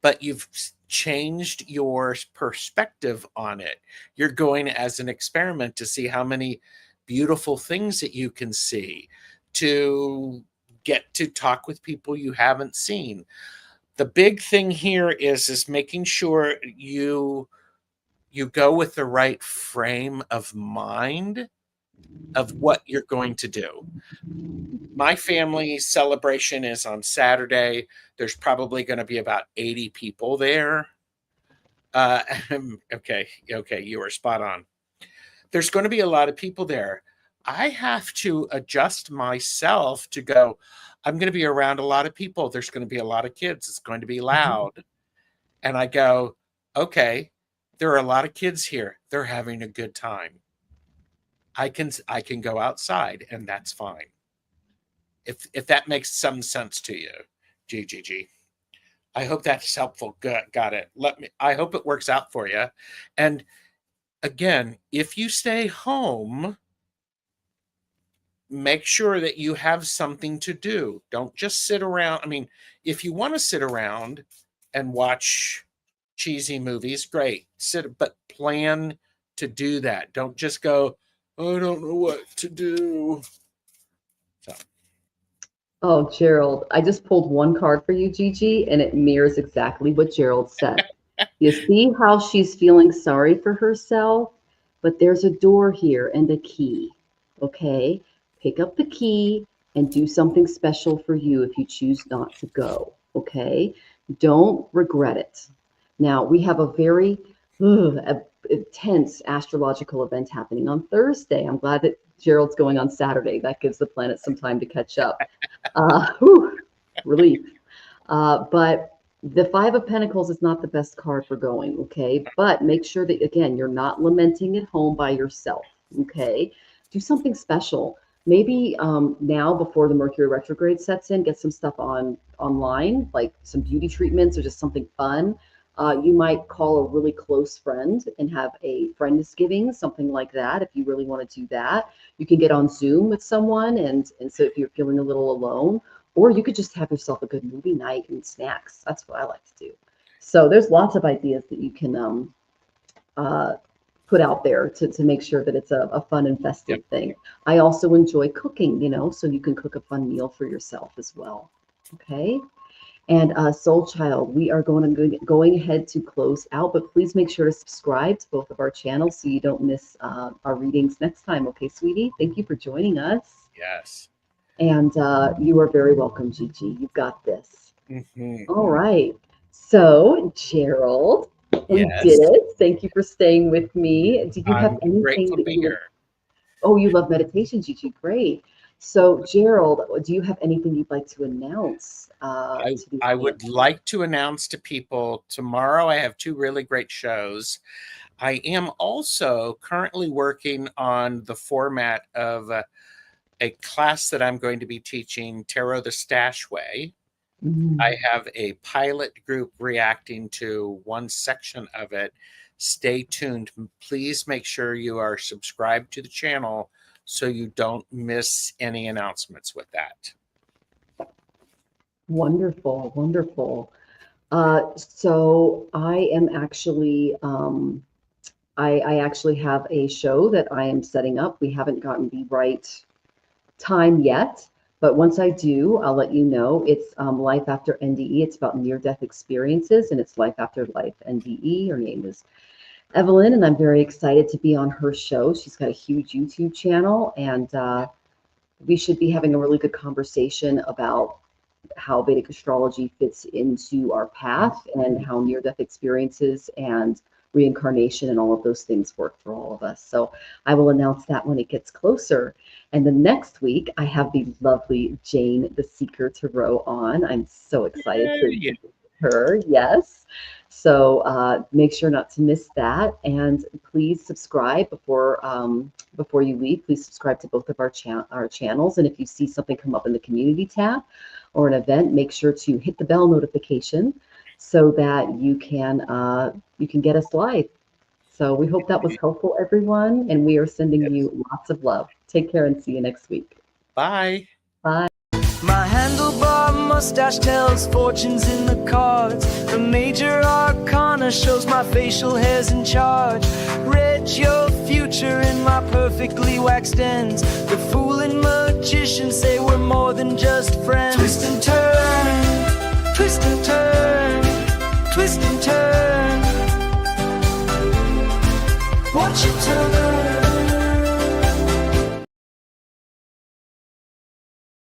but you've changed your perspective on it? You're going as an experiment to see how many beautiful things that you can see, to get to talk with people you haven't seen. The big thing here is making sure you go with the right frame of mind of what you're going to do. My family celebration is on Saturday. There's probably going to be about 80 people there. Okay, you were spot on. There's going to be a lot of people there. I have to adjust myself to go, I'm going to be around a lot of people. There's going to be a lot of kids. It's going to be loud. And I go, okay, there are a lot of kids here. They're having a good time. I can go outside, and that's fine. If that makes some sense to you, GGG. I hope that's helpful. Good, got it. I hope it works out for you. And again, if you stay home, make sure that you have something to do. Don't just sit around. I mean, if you want to sit around and watch cheesy movies, great. But plan to do that. Don't just go, I don't know what to do. So. Oh, Gerald, I just pulled one card for you, Gigi, and it mirrors exactly what Gerald said. You see how she's feeling sorry for herself? But there's a door here and a key, okay? Pick up the key and do something special for you if you choose not to go, okay? Don't regret it. Now, we have a very intense astrological event happening on Thursday. I'm glad that Gerald's going on Saturday. That gives the planet some time to catch up. Relief. But the Five of Pentacles is not the best card for going, okay? But make sure that, again, you're not lamenting at home by yourself, okay? Do something special. Maybe now, before the Mercury retrograde sets in, get some stuff online, like some beauty treatments or just something fun. You might call a really close friend and have a friendsgiving, something like that. If you really want to do that, you can get on Zoom with someone. And so if you're feeling a little alone, or you could just have yourself a good movie night and snacks. That's what I like to do. So there's lots of ideas that you can put out there to make sure that it's a fun and festive thing. I also enjoy cooking, so you can cook a fun meal for yourself as well. Okay. And Soul Child, we are going ahead to close out, but please make sure to subscribe to both of our channels so you don't miss our readings next time. Okay, sweetie? Thank you for joining us. Yes. And you are very welcome, Gigi. You've got this. Mm-hmm. All right. So, Gerald, we Yes. did it. Thank you for staying with me. Do you have anything grateful to that be you here. Oh, you love meditation, Gigi. Great. So, Gerald, do you have anything you'd like to announce? I would like to announce to people tomorrow I have 2 really great shows. I am also currently working on the format of a class that I'm going to be teaching, Tarotstache way. I have a pilot group reacting to one section of it. Stay tuned. Please make sure you are subscribed to the channel so you don't miss any announcements with that. Wonderful, wonderful. So I am actually, I actually have a show that I am setting up. We haven't gotten the right time yet, but once I do, I'll let you know. It's Life After NDE. It's about near-death experiences, and it's Life After Life NDE. Her name is Evelyn, and I'm very excited to be on her show. She's got a huge YouTube channel, and we should be having a really good conversation about how Vedic astrology fits into our path and how near-death experiences and reincarnation and all of those things work for all of us. So I will announce that when it gets closer. And the next week, I have the lovely Jane the Seeker Tarot on. I'm so excited to meet her. Yes. So make sure not to miss that. And please subscribe before you leave. Please subscribe to both of our channels. And if you see something come up in the community tab or an event, make sure to hit the bell notification so that you can get us live. So we hope that was helpful, everyone, and we are sending you lots of love. Take care and see you next week. Bye. Bye. My handlebar mustache tells fortunes in the cards. The major arcana shows my facial hair's in charge. Read your future in my perfectly waxed ends. The fool and magician say we're more than just friends. Twist and turn, twist and turn, twist and turn. Watch it turn.